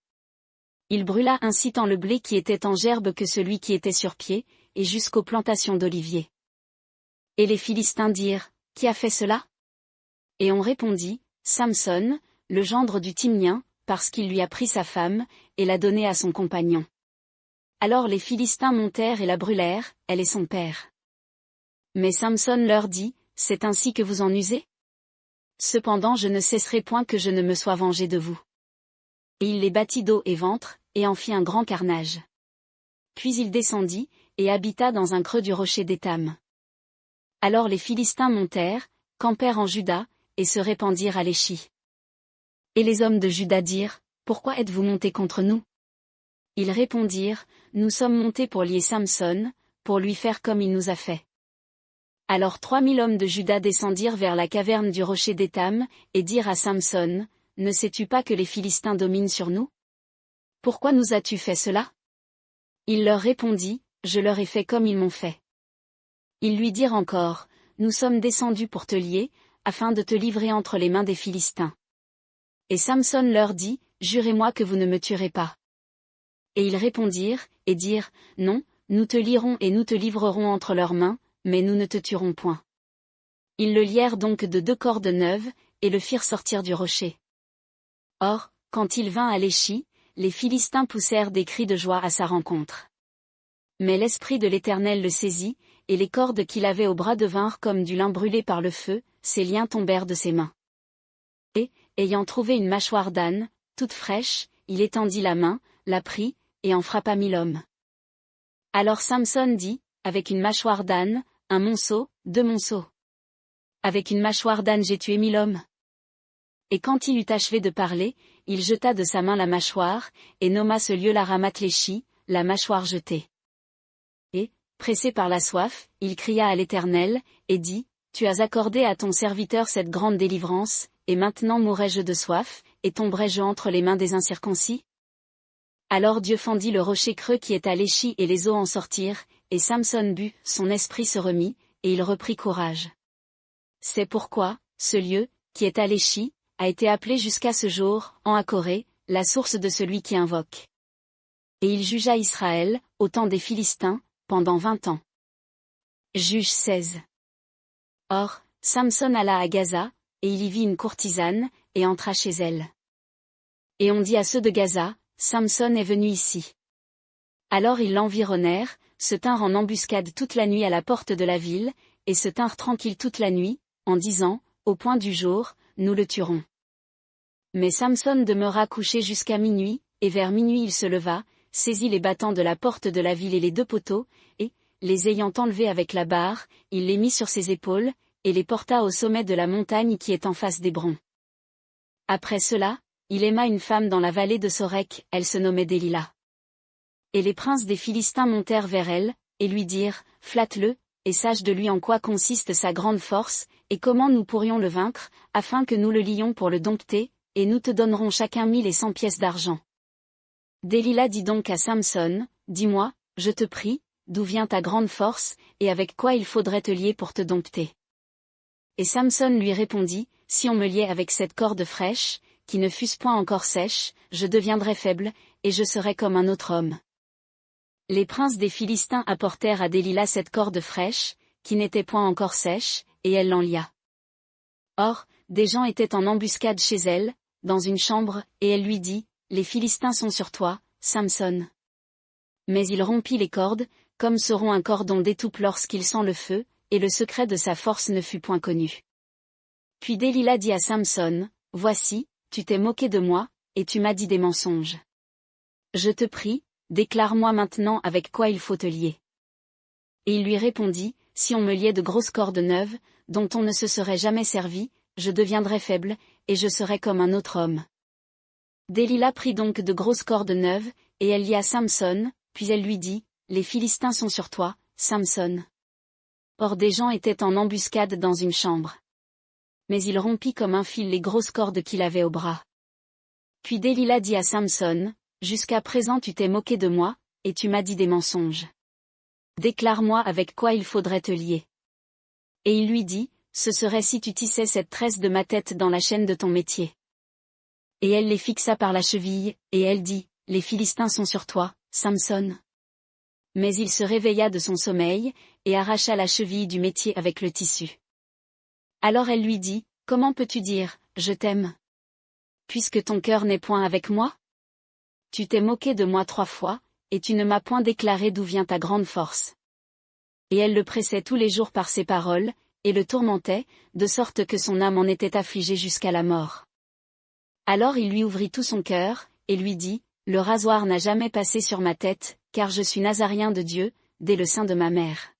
Il brûla ainsi tant le blé qui était en gerbe que celui qui était sur pied, et jusqu'aux plantations d'oliviers. Et les Philistins dirent, « Qui a fait cela ?» Et on répondit, « Samson, le gendre du Timnien, parce qu'il lui a pris sa femme, et l'a donnée à son compagnon. » Alors les Philistins montèrent et la brûlèrent, elle et son père. Mais Samson leur dit, « C'est ainsi que vous en usez ? Cependant je ne cesserai point que je ne me sois vengé de vous. » Et il les battit dos et ventre, et en fit un grand carnage. Puis il descendit, et habita dans un creux du rocher d'Étam. Alors les Philistins montèrent, campèrent en Juda, et se répandirent à l'Échi. Et les hommes de Juda dirent, « Pourquoi êtes-vous montés contre nous ?» Ils répondirent, « Nous sommes montés pour lier Samson, pour lui faire comme il nous a fait. » Alors 3000 hommes de Juda descendirent vers la caverne du rocher d'Étam, et dirent à Samson, « Ne sais-tu pas que les Philistins dominent sur nous? Pourquoi nous as-tu fait cela ?» Il leur répondit, « Je leur ai fait comme ils m'ont fait. » Ils lui dirent encore, « Nous sommes descendus pour te lier, afin de te livrer entre les mains des Philistins. » Et Samson leur dit, « Jurez-moi que vous ne me tuerez pas. » Et ils répondirent, et dirent, « Non, nous te lierons et nous te livrerons entre leurs mains, mais nous ne te tuerons point. » Ils le lièrent donc de 2 cordes neuves, et le firent sortir du rocher. Or, quand il vint à l'Échi, les Philistins poussèrent des cris de joie à sa rencontre. Mais l'Esprit de l'Éternel le saisit, et les cordes qu'il avait au bras devinrent comme du lin brûlé par le feu, ses liens tombèrent de ses mains. Et, ayant trouvé une mâchoire d'âne, toute fraîche, il étendit la main, la prit, et en frappa 1000 hommes. Alors Samson dit, avec une mâchoire d'âne, 1 monceau, 2 monceaux. Avec une mâchoire d'âne j'ai tué 1000 hommes. Et quand il eut achevé de parler, il jeta de sa main la mâchoire, et nomma ce lieu la Ramath-Léchi, la mâchoire jetée. Et, pressé par la soif, il cria à l'Éternel, et dit, Tu as accordé à ton serviteur cette grande délivrance, et maintenant mourrai-je de soif, et tomberai-je entre les mains des incirconcis? Alors Dieu fendit le rocher creux qui est à Léchi et les eaux en sortirent, et Samson but, son esprit se remit, et il reprit courage. C'est pourquoi, ce lieu, qui est à Léchi, a été appelé jusqu'à ce jour, en Akoré, la source de celui qui invoque. Et il jugea Israël, au temps des Philistins, pendant 20 ans. Juge 16. Or, Samson alla à Gaza, et il y vit une courtisane, et entra chez elle. Et on dit à ceux de Gaza, Samson est venu ici. Alors ils l'environnèrent, se tinrent en embuscade toute la nuit à la porte de la ville, et se tinrent tranquilles toute la nuit, en disant, au point du jour, nous le tuerons. Mais Samson demeura couché jusqu'à minuit, et vers minuit il se leva, saisit les battants de la porte de la ville et les 2 poteaux, et, les ayant enlevés avec la barre, il les mit sur ses épaules, et les porta au sommet de la montagne qui est en face d'Hébron. Après cela, il aima une femme dans la vallée de Sorek, elle se nommait Délila. Et les princes des Philistins montèrent vers elle, et lui dirent, Flatte-le, et sache de lui en quoi consiste sa grande force, et comment nous pourrions le vaincre, afin que nous le lions pour le dompter, et nous te donnerons chacun 1100 pièces d'argent. Délila dit donc à Samson, Dis-moi, je te prie, d'où vient ta grande force, et avec quoi il faudrait te lier pour te dompter. Et Samson lui répondit, Si on me liait avec cette corde fraîche, qui ne fût point encore sèche, je deviendrais faible, et je serais comme un autre homme. Les princes des Philistins apportèrent à Délila cette corde fraîche, qui n'était point encore sèche, et elle l'enlia. Or, des gens étaient en embuscade chez elle, dans une chambre, et elle lui dit, Les Philistins sont sur toi, Samson. Mais il rompit les cordes, comme se rompt un cordon d'étoupe lorsqu'il sent le feu, et le secret de sa force ne fut point connu. Puis Délila dit à Samson, Voici, tu t'es moqué de moi, et tu m'as dit des mensonges. Je te prie, déclare-moi maintenant avec quoi il faut te lier. Et il lui répondit, Si on me liait de grosses cordes neuves, dont on ne se serait jamais servi, je deviendrais faible, et je serais comme un autre homme. Délila prit donc de grosses cordes neuves, et elle lia Samson, puis elle lui dit, Les Philistins sont sur toi, Samson. Or des gens étaient en embuscade dans une chambre. Mais il rompit comme un fil les grosses cordes qu'il avait au bras. Puis Délila dit à Samson, Jusqu'à présent tu t'es moqué de moi, et tu m'as dit des mensonges. Déclare-moi avec quoi il faudrait te lier. Et il lui dit, Ce serait si tu tissais cette tresse de ma tête dans la chaîne de ton métier. Et elle les fixa par la cheville, et elle dit, Les Philistins sont sur toi, Samson. Mais il se réveilla de son sommeil, et arracha la cheville du métier avec le tissu. Alors elle lui dit, Comment peux-tu dire, Je t'aime? Puisque ton cœur n'est point avec moi? Tu t'es moqué de moi 3 fois, et tu ne m'as point déclaré d'où vient ta grande force. Et elle le pressait tous les jours par ses paroles, et le tourmentait, de sorte que son âme en était affligée jusqu'à la mort. Alors il lui ouvrit tout son cœur, et lui dit, Le rasoir n'a jamais passé sur ma tête, car je suis nazaréen de Dieu, dès le sein de ma mère.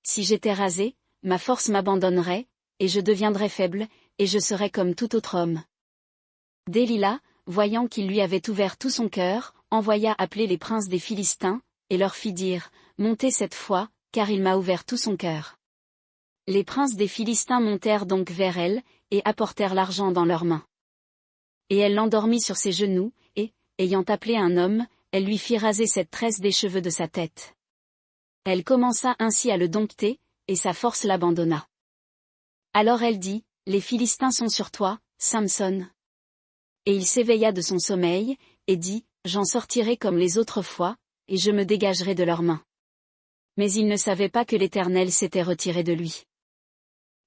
Si j'étais rasé, ma force m'abandonnerait, et je deviendrais faible, et je serais comme tout autre homme. Délila, voyant qu'il lui avait ouvert tout son cœur, envoya appeler les princes des Philistins, et leur fit dire, Montez cette fois, car il m'a ouvert tout son cœur. Les princes des Philistins montèrent donc vers elle, et apportèrent l'argent dans leurs mains. Et elle l'endormit sur ses genoux, et, ayant appelé un homme, elle lui fit raser cette tresse des cheveux de sa tête. Elle commença ainsi à le dompter, et sa force l'abandonna. Alors elle dit, Les Philistins sont sur toi, Samson. Et il s'éveilla de son sommeil, et dit, J'en sortirai comme les autres fois, et je me dégagerai de leurs mains. Mais il ne savait pas que l'Éternel s'était retiré de lui.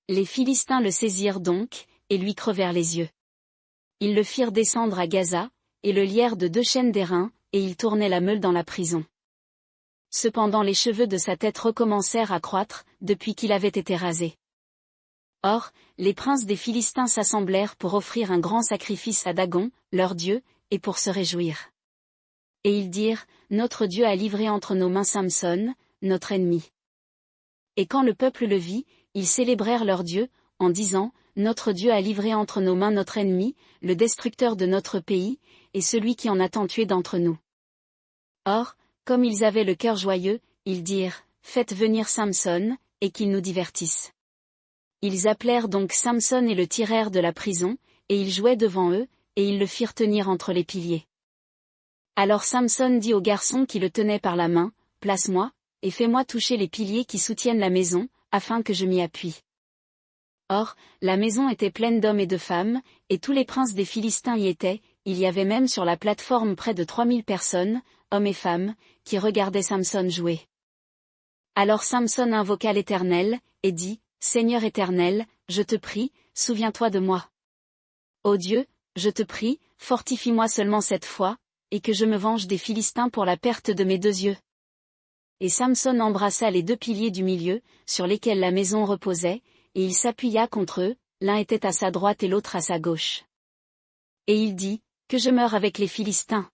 Les Philistins le saisirent donc, et lui crevèrent les yeux. Ils le firent descendre à Gaza, et le lièrent de 2 chaînes d'airain, et il tournait la meule dans la prison. Cependant les cheveux de sa tête recommencèrent à croître, depuis qu'il avait été rasé. Or, les princes des Philistins s'assemblèrent pour offrir un grand sacrifice à Dagon, leur dieu, et pour se réjouir. Et ils dirent, Notre Dieu a livré entre nos mains Samson, notre ennemi. Et quand le peuple le vit, ils célébrèrent leur Dieu, en disant, Notre Dieu a livré entre nos mains notre ennemi, le destructeur de notre pays, et celui qui en a tant tué d'entre nous. Or, comme ils avaient le cœur joyeux, ils dirent, faites venir Samson, et qu'il nous divertisse. Ils appelèrent donc Samson et le tirèrent de la prison, et il jouait devant eux, et ils le firent tenir entre les piliers. Alors Samson dit au garçon qui le tenait par la main, place-moi, et fais-moi toucher les piliers qui soutiennent la maison, afin que je m'y appuie. Or, la maison était pleine d'hommes et de femmes, et tous les princes des Philistins y étaient, il y avait même sur la plateforme près de 3000 personnes, hommes et femmes, qui regardaient Samson jouer. Alors Samson invoqua l'Éternel, et dit, Seigneur Éternel, je te prie, souviens-toi de moi. Ô Dieu, je te prie, fortifie-moi seulement cette fois, et que je me venge des Philistins pour la perte de mes 2 yeux. Et Samson embrassa les 2 piliers du milieu, sur lesquels la maison reposait, et il s'appuya contre eux, l'un était à sa droite et l'autre à sa gauche. Et il dit, que je meure avec les Philistins.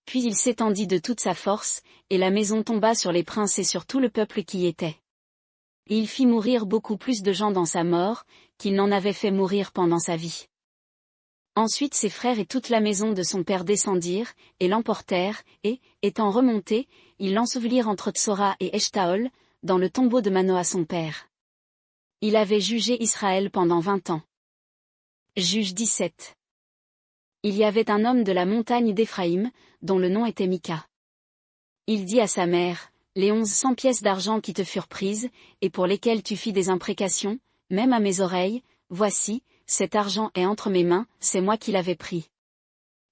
Puis il s'étendit de toute sa force, et la maison tomba sur les princes et sur tout le peuple qui y était. Et il fit mourir beaucoup plus de gens dans sa mort, qu'il n'en avait fait mourir pendant sa vie. Ensuite ses frères et toute la maison de son père descendirent, et l'emportèrent, et, étant remontés, ils l'ensevelirent entre Tsora et Eshtaol, dans le tombeau de Manoah son père. Il avait jugé Israël pendant 20 ans. Juge 17. Il y avait un homme de la montagne d'Éphraïm, dont le nom était Mika. Il dit à sa mère, les 1100 pièces d'argent qui te furent prises, et pour lesquelles tu fis des imprécations, même à mes oreilles, voici, cet argent est entre mes mains, c'est moi qui l'avais pris.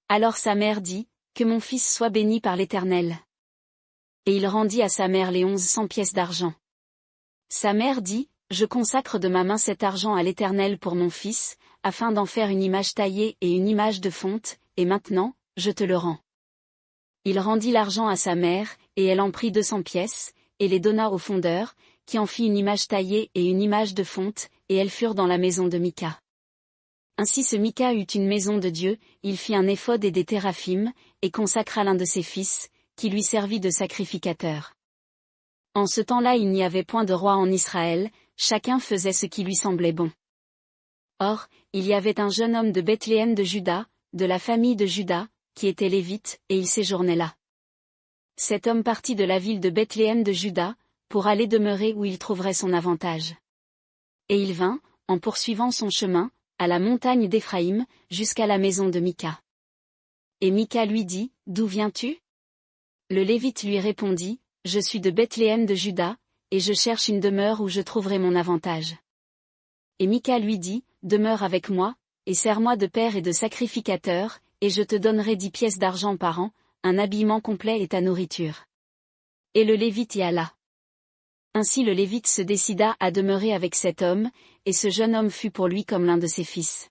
Alors sa mère dit, que mon fils soit béni par l'Éternel. Et il rendit à sa mère les 1100 pièces d'argent. Sa mère dit, je consacre de ma main cet argent à l'Éternel pour mon fils, afin d'en faire une image taillée et une image de fonte, et maintenant, je te le rends. Il rendit l'argent à sa mère, et elle en prit 200 pièces, et les donna au fondeur, qui en fit une image taillée et une image de fonte, et elles furent dans la maison de Mika. Ainsi ce Mika eut une maison de Dieu, il fit un éphod et des téraphim, et consacra l'un de ses fils, qui lui servit de sacrificateur. En ce temps-là il n'y avait point de roi en Israël, chacun faisait ce qui lui semblait bon. Or, il y avait un jeune homme de Bethléem de Juda, de la famille de Juda, qui était lévite, et il séjournait là. Cet homme partit de la ville de Bethléem de Juda, pour aller demeurer où il trouverait son avantage. Et il vint, en poursuivant son chemin, à la montagne d'Éphraïm, jusqu'à la maison de Mika. Et Mika lui dit, d'où viens-tu? Le Lévite lui répondit, je suis de Bethléem de Juda, et je cherche une demeure où je trouverai mon avantage. Et Mika lui dit, demeure avec moi, et sers-moi de père et de sacrificateur, et je te donnerai 10 pièces d'argent par an, un habillement complet et ta nourriture. Et le Lévite y alla. Ainsi le Lévite se décida à demeurer avec cet homme, et ce jeune homme fut pour lui comme l'un de ses fils.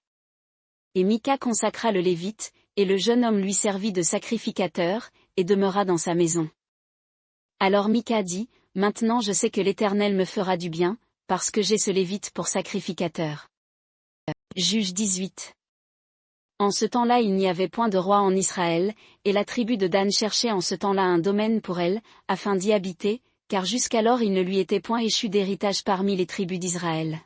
Et Mika consacra le Lévite, et le jeune homme lui servit de sacrificateur, et demeura dans sa maison. Alors Mika dit, maintenant je sais que l'Éternel me fera du bien, parce que j'ai ce Lévite pour sacrificateur. Juge 18. En ce temps-là il n'y avait point de roi en Israël, et la tribu de Dan cherchait en ce temps-là un domaine pour elle, afin d'y habiter, car jusqu'alors il ne lui était point échu d'héritage parmi les tribus d'Israël.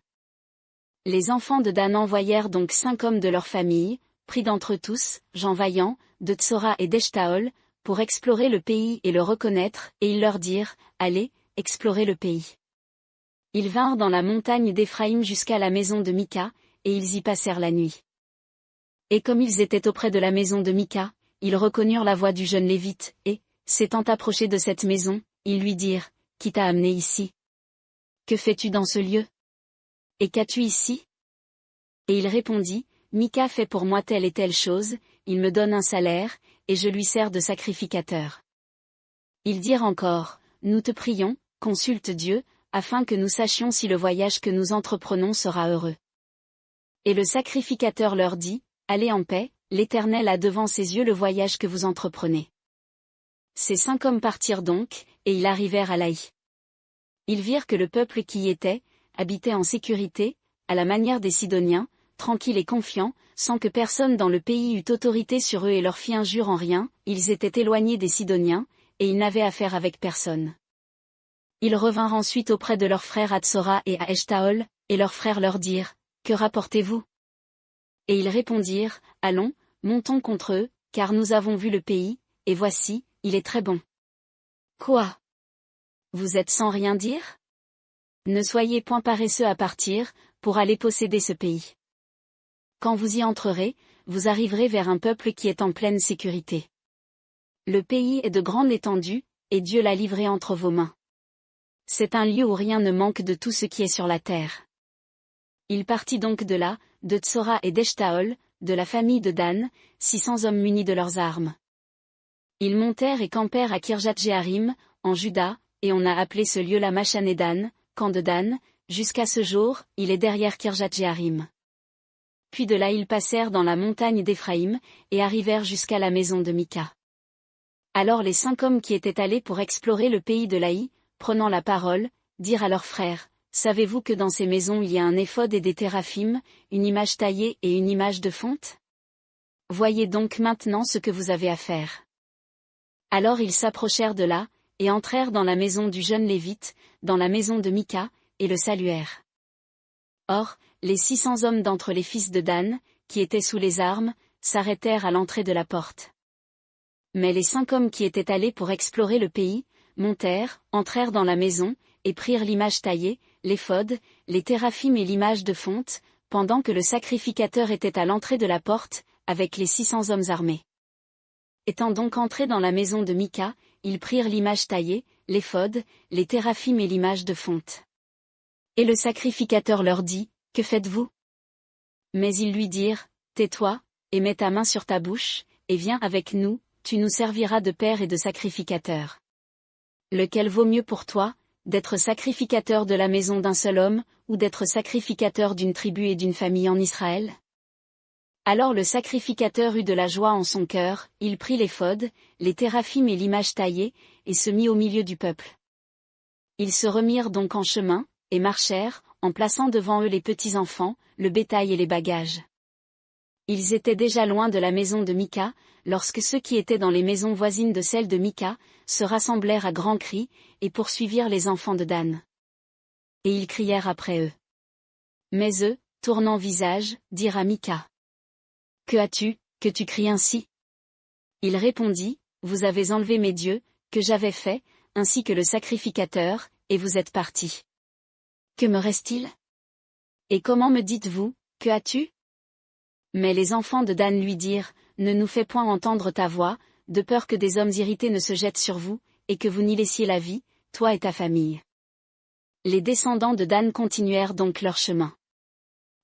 Les enfants de Dan envoyèrent donc 5 hommes de leur famille, pris d'entre eux tous, gens vaillants, de Tsora et d'Eshtaol, pour explorer le pays et le reconnaître, et ils leur dirent, allez, explorez le pays. Ils vinrent dans la montagne d'Éphraïm jusqu'à la maison de Mika, et ils y passèrent la nuit. Et comme ils étaient auprès de la maison de Mika, ils reconnurent la voix du jeune Lévite, et, s'étant approchés de cette maison, ils lui dirent, qui t'a amené ici? Que fais-tu dans ce lieu? Et qu'as-tu ici? Et il répondit, Mika fait pour moi telle et telle chose, il me donne un salaire, et je lui sers de sacrificateur. Ils dirent encore, nous te prions, consulte Dieu, afin que nous sachions si le voyage que nous entreprenons sera heureux. Et le sacrificateur leur dit, allez en paix, l'Éternel a devant ses yeux le voyage que vous entreprenez. Ces 5 hommes partirent donc, et ils arrivèrent à Laï. Ils virent que le peuple qui y était, habitait en sécurité, à la manière des Sidoniens, tranquilles et confiants, sans que personne dans le pays eût autorité sur eux et leur fit injure en rien, ils étaient éloignés des Sidoniens, et ils n'avaient affaire avec personne. Ils revinrent ensuite auprès de leurs frères à Tsora et à Eshtaol, et leurs frères leur dirent, que rapportez-vous? Et ils répondirent, allons, montons contre eux, car nous avons vu le pays, et voici, il est très bon. Quoi? Vous êtes sans rien dire? Ne soyez point paresseux à partir, pour aller posséder ce pays. Quand vous y entrerez, vous arriverez vers un peuple qui est en pleine sécurité. Le pays est de grande étendue, et Dieu l'a livré entre vos mains. C'est un lieu où rien ne manque de tout ce qui est sur la terre. Il partit donc de là, de Tsora et d'Eshtaol, de la famille de Dan, 600 hommes munis de leurs armes. Ils montèrent et campèrent à Kirjat-Jéarim, en Juda, et on a appelé ce lieu la Machanédan, camp de Dan, jusqu'à ce jour, il est derrière Kirjat-Jéarim. Puis de là ils passèrent dans la montagne d'Éphraïm, et arrivèrent jusqu'à la maison de Mika. Alors les 5 hommes qui étaient allés pour explorer le pays de l'Aï, prenant la parole, dirent à leurs frères, « Savez-vous que dans ces maisons il y a un éphod et des téraphim, une image taillée et une image de fonte? Voyez donc maintenant ce que vous avez à faire. » Alors ils s'approchèrent de là, et entrèrent dans la maison du jeune Lévite, dans la maison de Mika, et le saluèrent. Or, les 600 hommes d'entre les fils de Dan, qui étaient sous les armes, s'arrêtèrent à l'entrée de la porte. Mais les 5 hommes qui étaient allés pour explorer le pays, montèrent, entrèrent dans la maison, et prirent l'image taillée, l'éphod, les téraphim et l'image de fonte, pendant que le sacrificateur était à l'entrée de la porte, avec les 600 hommes armés. Étant donc entrés dans la maison de Mika, ils prirent l'image taillée, l'éphod, les téraphim et l'image de fonte. Et le sacrificateur leur dit, « Que faites-vous » Mais ils lui dirent, « Tais-toi, et mets ta main sur ta bouche, et viens avec nous, tu nous serviras de père et de sacrificateur. Lequel vaut mieux pour toi, d'être sacrificateur de la maison d'un seul homme, ou d'être sacrificateur d'une tribu et d'une famille en Israël ?» Alors le sacrificateur eut de la joie en son cœur, il prit l'éphod, les téraphim et l'image taillée, et se mit au milieu du peuple. Ils se remirent donc en chemin, et marchèrent, en plaçant devant eux les petits-enfants, le bétail et les bagages. Ils étaient déjà loin de la maison de Mika, lorsque ceux qui étaient dans les maisons voisines de celle de Mika, se rassemblèrent à grands cris, et poursuivirent les enfants de Dan. Et ils crièrent après eux. Mais eux, tournant visage, dirent à Mika. « Que as-tu, que tu cries ainsi ?» Il répondit, « Vous avez enlevé mes dieux, que j'avais faits, ainsi que le sacrificateur, et vous êtes partis. Que me reste-t-il? Et comment me dites-vous, que as-tu » Mais les enfants de Dan lui dirent, « Ne nous fais point entendre ta voix, de peur que des hommes irrités ne se jettent sur vous, et que vous n'y laissiez la vie, toi et ta famille. » Les descendants de Dan continuèrent donc leur chemin.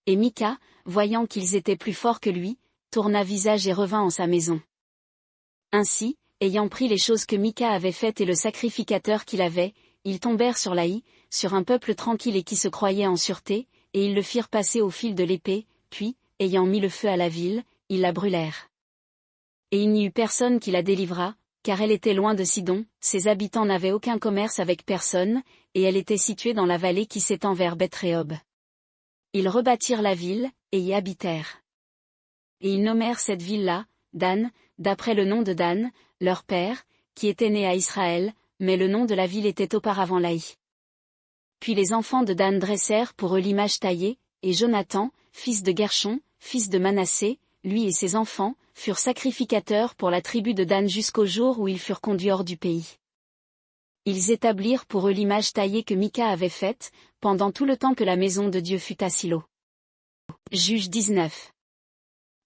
Et Mika, voyant qu'ils étaient plus forts que lui, tourna visage et revint en sa maison. Ainsi, ayant pris les choses que Mika avait faites et le sacrificateur qu'il avait, ils tombèrent sur l'Aï, sur un peuple tranquille et qui se croyait en sûreté, et ils le firent passer au fil de l'épée, puis, ayant mis le feu à la ville, ils la brûlèrent. Et il n'y eut personne qui la délivra, car elle était loin de Sidon, ses habitants n'avaient aucun commerce avec personne, et elle était située dans la vallée qui s'étend vers Beth-Rehob. Ils rebâtirent la ville, et y habitèrent. Et ils nommèrent cette ville-là, Dan, d'après le nom de Dan, leur père, qui était né à Israël, mais le nom de la ville était auparavant Laï. Puis les enfants de Dan dressèrent pour eux l'image taillée, et Jonathan, fils de Gershon, fils de Manassé, lui et ses enfants, furent sacrificateurs pour la tribu de Dan jusqu'au jour où ils furent conduits hors du pays. Ils établirent pour eux l'image taillée que Mika avait faite, pendant tout le temps que la maison de Dieu fut à Silo. Juge 19.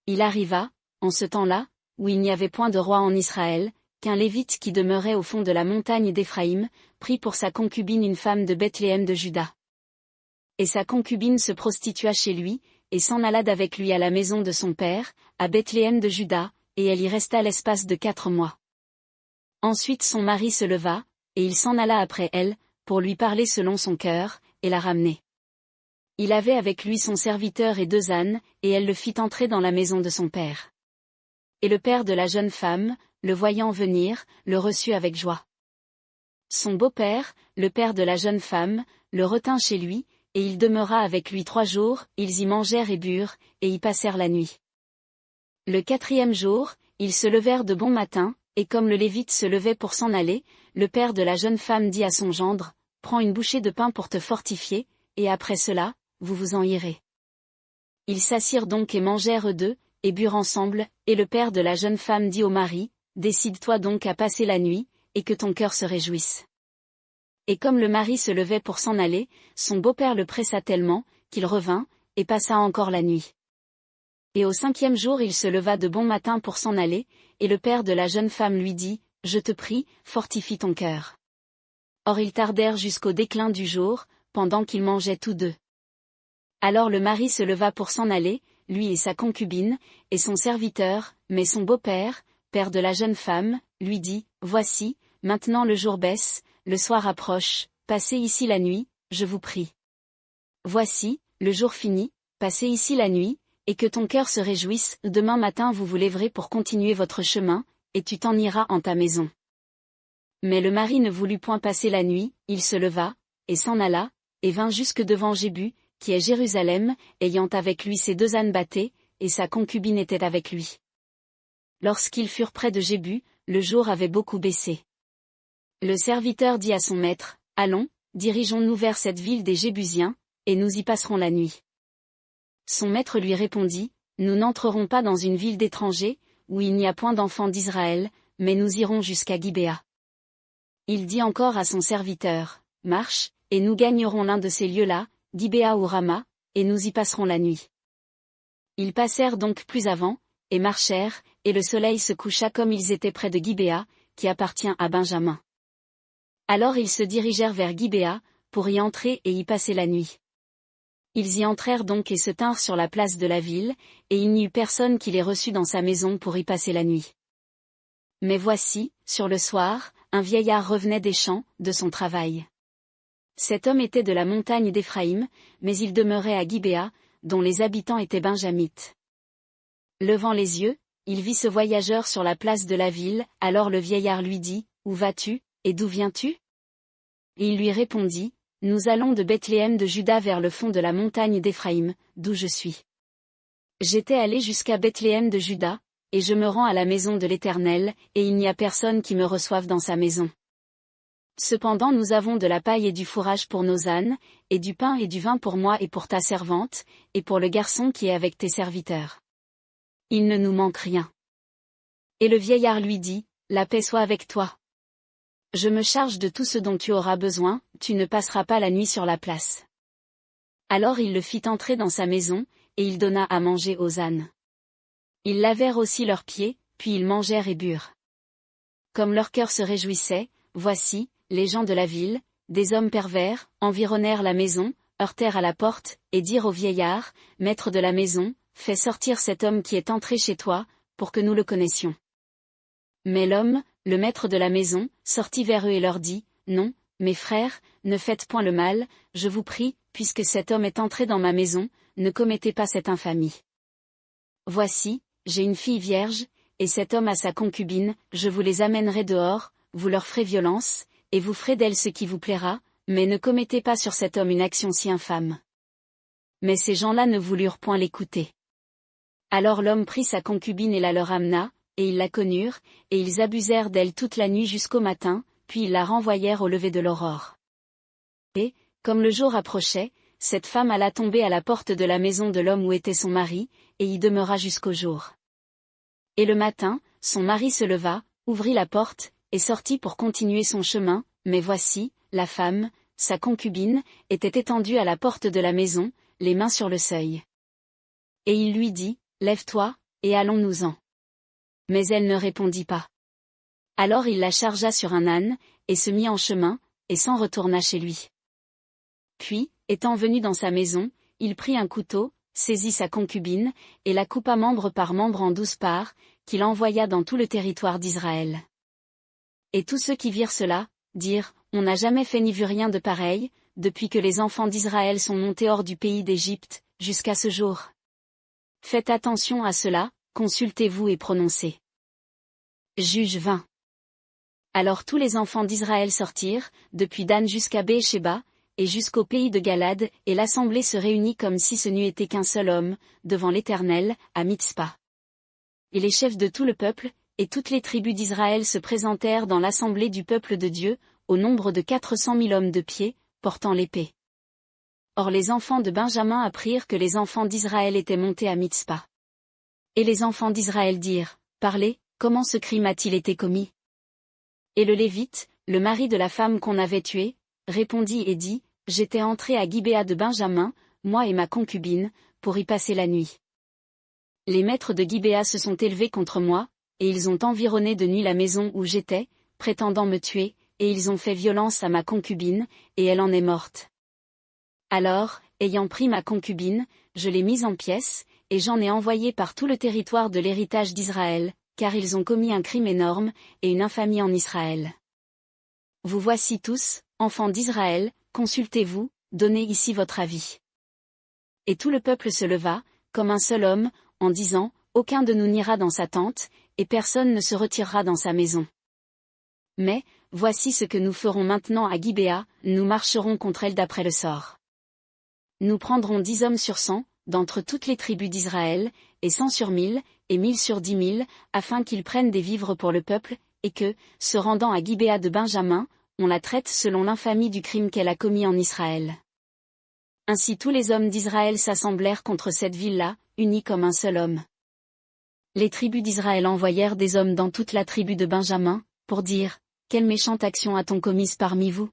Il arriva, en ce temps-là, où il n'y avait point de roi en Israël, qu'un Lévite qui demeurait au fond de la montagne d'Éphraïm, prit pour sa concubine une femme de Bethléem de Juda. Et sa concubine se prostitua chez lui, et s'en alla d'avec lui à la maison de son père, à Bethléem de Juda, et elle y resta l'espace de 4 mois. Ensuite son mari se leva, et il s'en alla après elle, pour lui parler selon son cœur, et la ramener. Il avait avec lui son serviteur et 2 ânes, et elle le fit entrer dans la maison de son père. Et le père de la jeune femme, le voyant venir, le reçut avec joie. Son beau-père, le père de la jeune femme, le retint chez lui, et il demeura avec lui 3 jours, ils y mangèrent et burent, et y passèrent la nuit. Le 4e jour, ils se levèrent de bon matin, et comme le Lévite se levait pour s'en aller, le père de la jeune femme dit à son gendre, « Prends une bouchée de pain pour te fortifier, et après cela, vous vous en irez. » Ils s'assirent donc et mangèrent eux 2, et burent ensemble, et le père de la jeune femme dit au mari, « Décide-toi donc à passer la nuit, et que ton cœur se réjouisse. » Et comme le mari se levait pour s'en aller, son beau-père le pressa tellement, qu'il revint, et passa encore la nuit. Et au 5e jour il se leva de bon matin pour s'en aller, et le père de la jeune femme lui dit, « Je te prie, fortifie ton cœur. » Or ils tardèrent jusqu'au déclin du jour, pendant qu'ils mangeaient tous deux. Alors le mari se leva pour s'en aller, lui et sa concubine, et son serviteur, mais son beau-père, père de la jeune femme, lui dit, « Voici, maintenant le jour baisse, le soir approche, passez ici la nuit, je vous prie. Voici, le jour fini, passez ici la nuit, et que ton cœur se réjouisse, demain matin vous vous lèverez pour continuer votre chemin, et tu t'en iras en ta maison. » Mais le mari ne voulut point passer la nuit, il se leva, et s'en alla, et vint jusque devant Jébu, qui est Jérusalem, ayant avec lui ses 2 ânes bâtés, et sa concubine était avec lui. Lorsqu'ils furent près de Jébu, le jour avait beaucoup baissé. Le serviteur dit à son maître, « Allons, dirigeons-nous vers cette ville des Jébusiens, et nous y passerons la nuit. » Son maître lui répondit, « Nous n'entrerons pas dans une ville d'étrangers, où il n'y a point d'enfants d'Israël, mais nous irons jusqu'à Gibéa. » Il dit encore à son serviteur, « Marche, et nous gagnerons l'un de ces lieux-là, Gibéa ou Rama, et nous y passerons la nuit. » Ils passèrent donc plus avant, et marchèrent, et le soleil se coucha comme ils étaient près de Gibéa, qui appartient à Benjamin. Alors ils se dirigèrent vers Gibéa, pour y entrer et y passer la nuit. Ils y entrèrent donc et se tinrent sur la place de la ville, et il n'y eut personne qui les reçût dans sa maison pour y passer la nuit. Mais voici, sur le soir, un vieillard revenait des champs, de son travail. Cet homme était de la montagne d'Éphraïm, mais il demeurait à Gibéa, dont les habitants étaient benjamites. Levant les yeux, il vit ce voyageur sur la place de la ville, alors le vieillard lui dit, « Où vas-tu, et d'où viens-tu » Et il lui répondit, « Nous allons de Bethléem de Juda vers le fond de la montagne d'Éphraïm, d'où je suis. J'étais allé jusqu'à Bethléem de Juda, et je me rends à la maison de l'Éternel, et il n'y a personne qui me reçoive dans sa maison. Cependant nous avons de la paille et du fourrage pour nos ânes, et du pain et du vin pour moi et pour ta servante, et pour le garçon qui est avec tes serviteurs. Il ne nous manque rien. » Et le vieillard lui dit, « La paix soit avec toi. Je me charge de tout ce dont tu auras besoin, tu ne passeras pas la nuit sur la place. » Alors il le fit entrer dans sa maison, et il donna à manger aux ânes. Ils lavèrent aussi leurs pieds, puis ils mangèrent et burent. Comme leur cœur se réjouissait, voici, les gens de la ville, des hommes pervers, environnèrent la maison, heurtèrent à la porte, et dirent au vieillard, « Maître de la maison, fais sortir cet homme qui est entré chez toi, pour que nous le connaissions. » Mais l'homme, le maître de la maison, sortit vers eux et leur dit, « Non, mes frères, ne faites point le mal, je vous prie, puisque cet homme est entré dans ma maison, ne commettez pas cette infamie. Voici, j'ai une fille vierge, et cet homme a sa concubine, je vous les amènerai dehors, vous leur ferez violence, et vous ferez d'elle ce qui vous plaira, mais ne commettez pas sur cet homme une action si infâme. » Mais ces gens-là ne voulurent point l'écouter. Alors l'homme prit sa concubine et la leur amena, et ils la connurent, et ils abusèrent d'elle toute la nuit jusqu'au matin, puis ils la renvoyèrent au lever de l'aurore. Et, comme le jour approchait, cette femme alla tomber à la porte de la maison de l'homme où était son mari, et y demeura jusqu'au jour. Et le matin, son mari se leva, ouvrit la porte, et sortit pour continuer son chemin, mais voici, la femme, sa concubine, était étendue à la porte de la maison, les mains sur le seuil. Et il lui dit, « Lève-toi, et allons-nous-en. » Mais elle ne répondit pas. Alors il la chargea sur un âne, et se mit en chemin, et s'en retourna chez lui. Puis, étant venu dans sa maison, il prit un couteau, saisit sa concubine, et la coupa membre par membre en 12 parts, qu'il envoya dans tout le territoire d'Israël. Et tous ceux qui virent cela, dirent, « On n'a jamais fait ni vu rien de pareil, depuis que les enfants d'Israël sont montés hors du pays d'Égypte, jusqu'à ce jour. Faites attention à cela, consultez-vous et prononcez. » Juge 20. Alors tous les enfants d'Israël sortirent, depuis Dan jusqu'à Béésheba, et jusqu'au pays de Galad, et l'assemblée se réunit comme si ce n'eût été qu'un seul homme, devant l'Éternel, à Mitzpa. Et les chefs de tout le peuple, et toutes les tribus d'Israël se présentèrent dans l'assemblée du peuple de Dieu, au nombre de 400 000 hommes de pied, portant l'épée. Or les enfants de Benjamin apprirent que les enfants d'Israël étaient montés à Mitzpa. Et les enfants d'Israël dirent, « Parlez, comment ce crime a-t-il été commis ?» Et le Lévite, le mari de la femme qu'on avait tuée, répondit et dit, j'étais entré à Gibéa de Benjamin, moi et ma concubine, pour y passer la nuit. Les maîtres de Gibéa se sont élevés contre moi, et ils ont environné de nuit la maison où j'étais, prétendant me tuer, et ils ont fait violence à ma concubine, et elle en est morte. Alors, ayant pris ma concubine, je l'ai mise en pièces, et j'en ai envoyé par tout le territoire de l'héritage d'Israël, car ils ont commis un crime énorme, et une infamie en Israël. Vous voici tous, enfants d'Israël, consultez-vous, donnez ici votre avis. Et tout le peuple se leva, comme un seul homme, en disant, aucun de nous n'ira dans sa tente, et personne ne se retirera dans sa maison. Mais, voici ce que nous ferons maintenant à Gibéa, nous marcherons contre elle d'après le sort. Nous prendrons 10 hommes sur 100, d'entre toutes les tribus d'Israël, et 100 sur 1000, et 1000 sur 10 000, afin qu'ils prennent des vivres pour le peuple, et que, se rendant à Gibéa de Benjamin, on la traite selon l'infamie du crime qu'elle a commis en Israël. Ainsi tous les hommes d'Israël s'assemblèrent contre cette ville-là, unis comme un seul homme. Les tribus d'Israël envoyèrent des hommes dans toute la tribu de Benjamin, pour dire, quelle méchante action a-t-on commise parmi vous?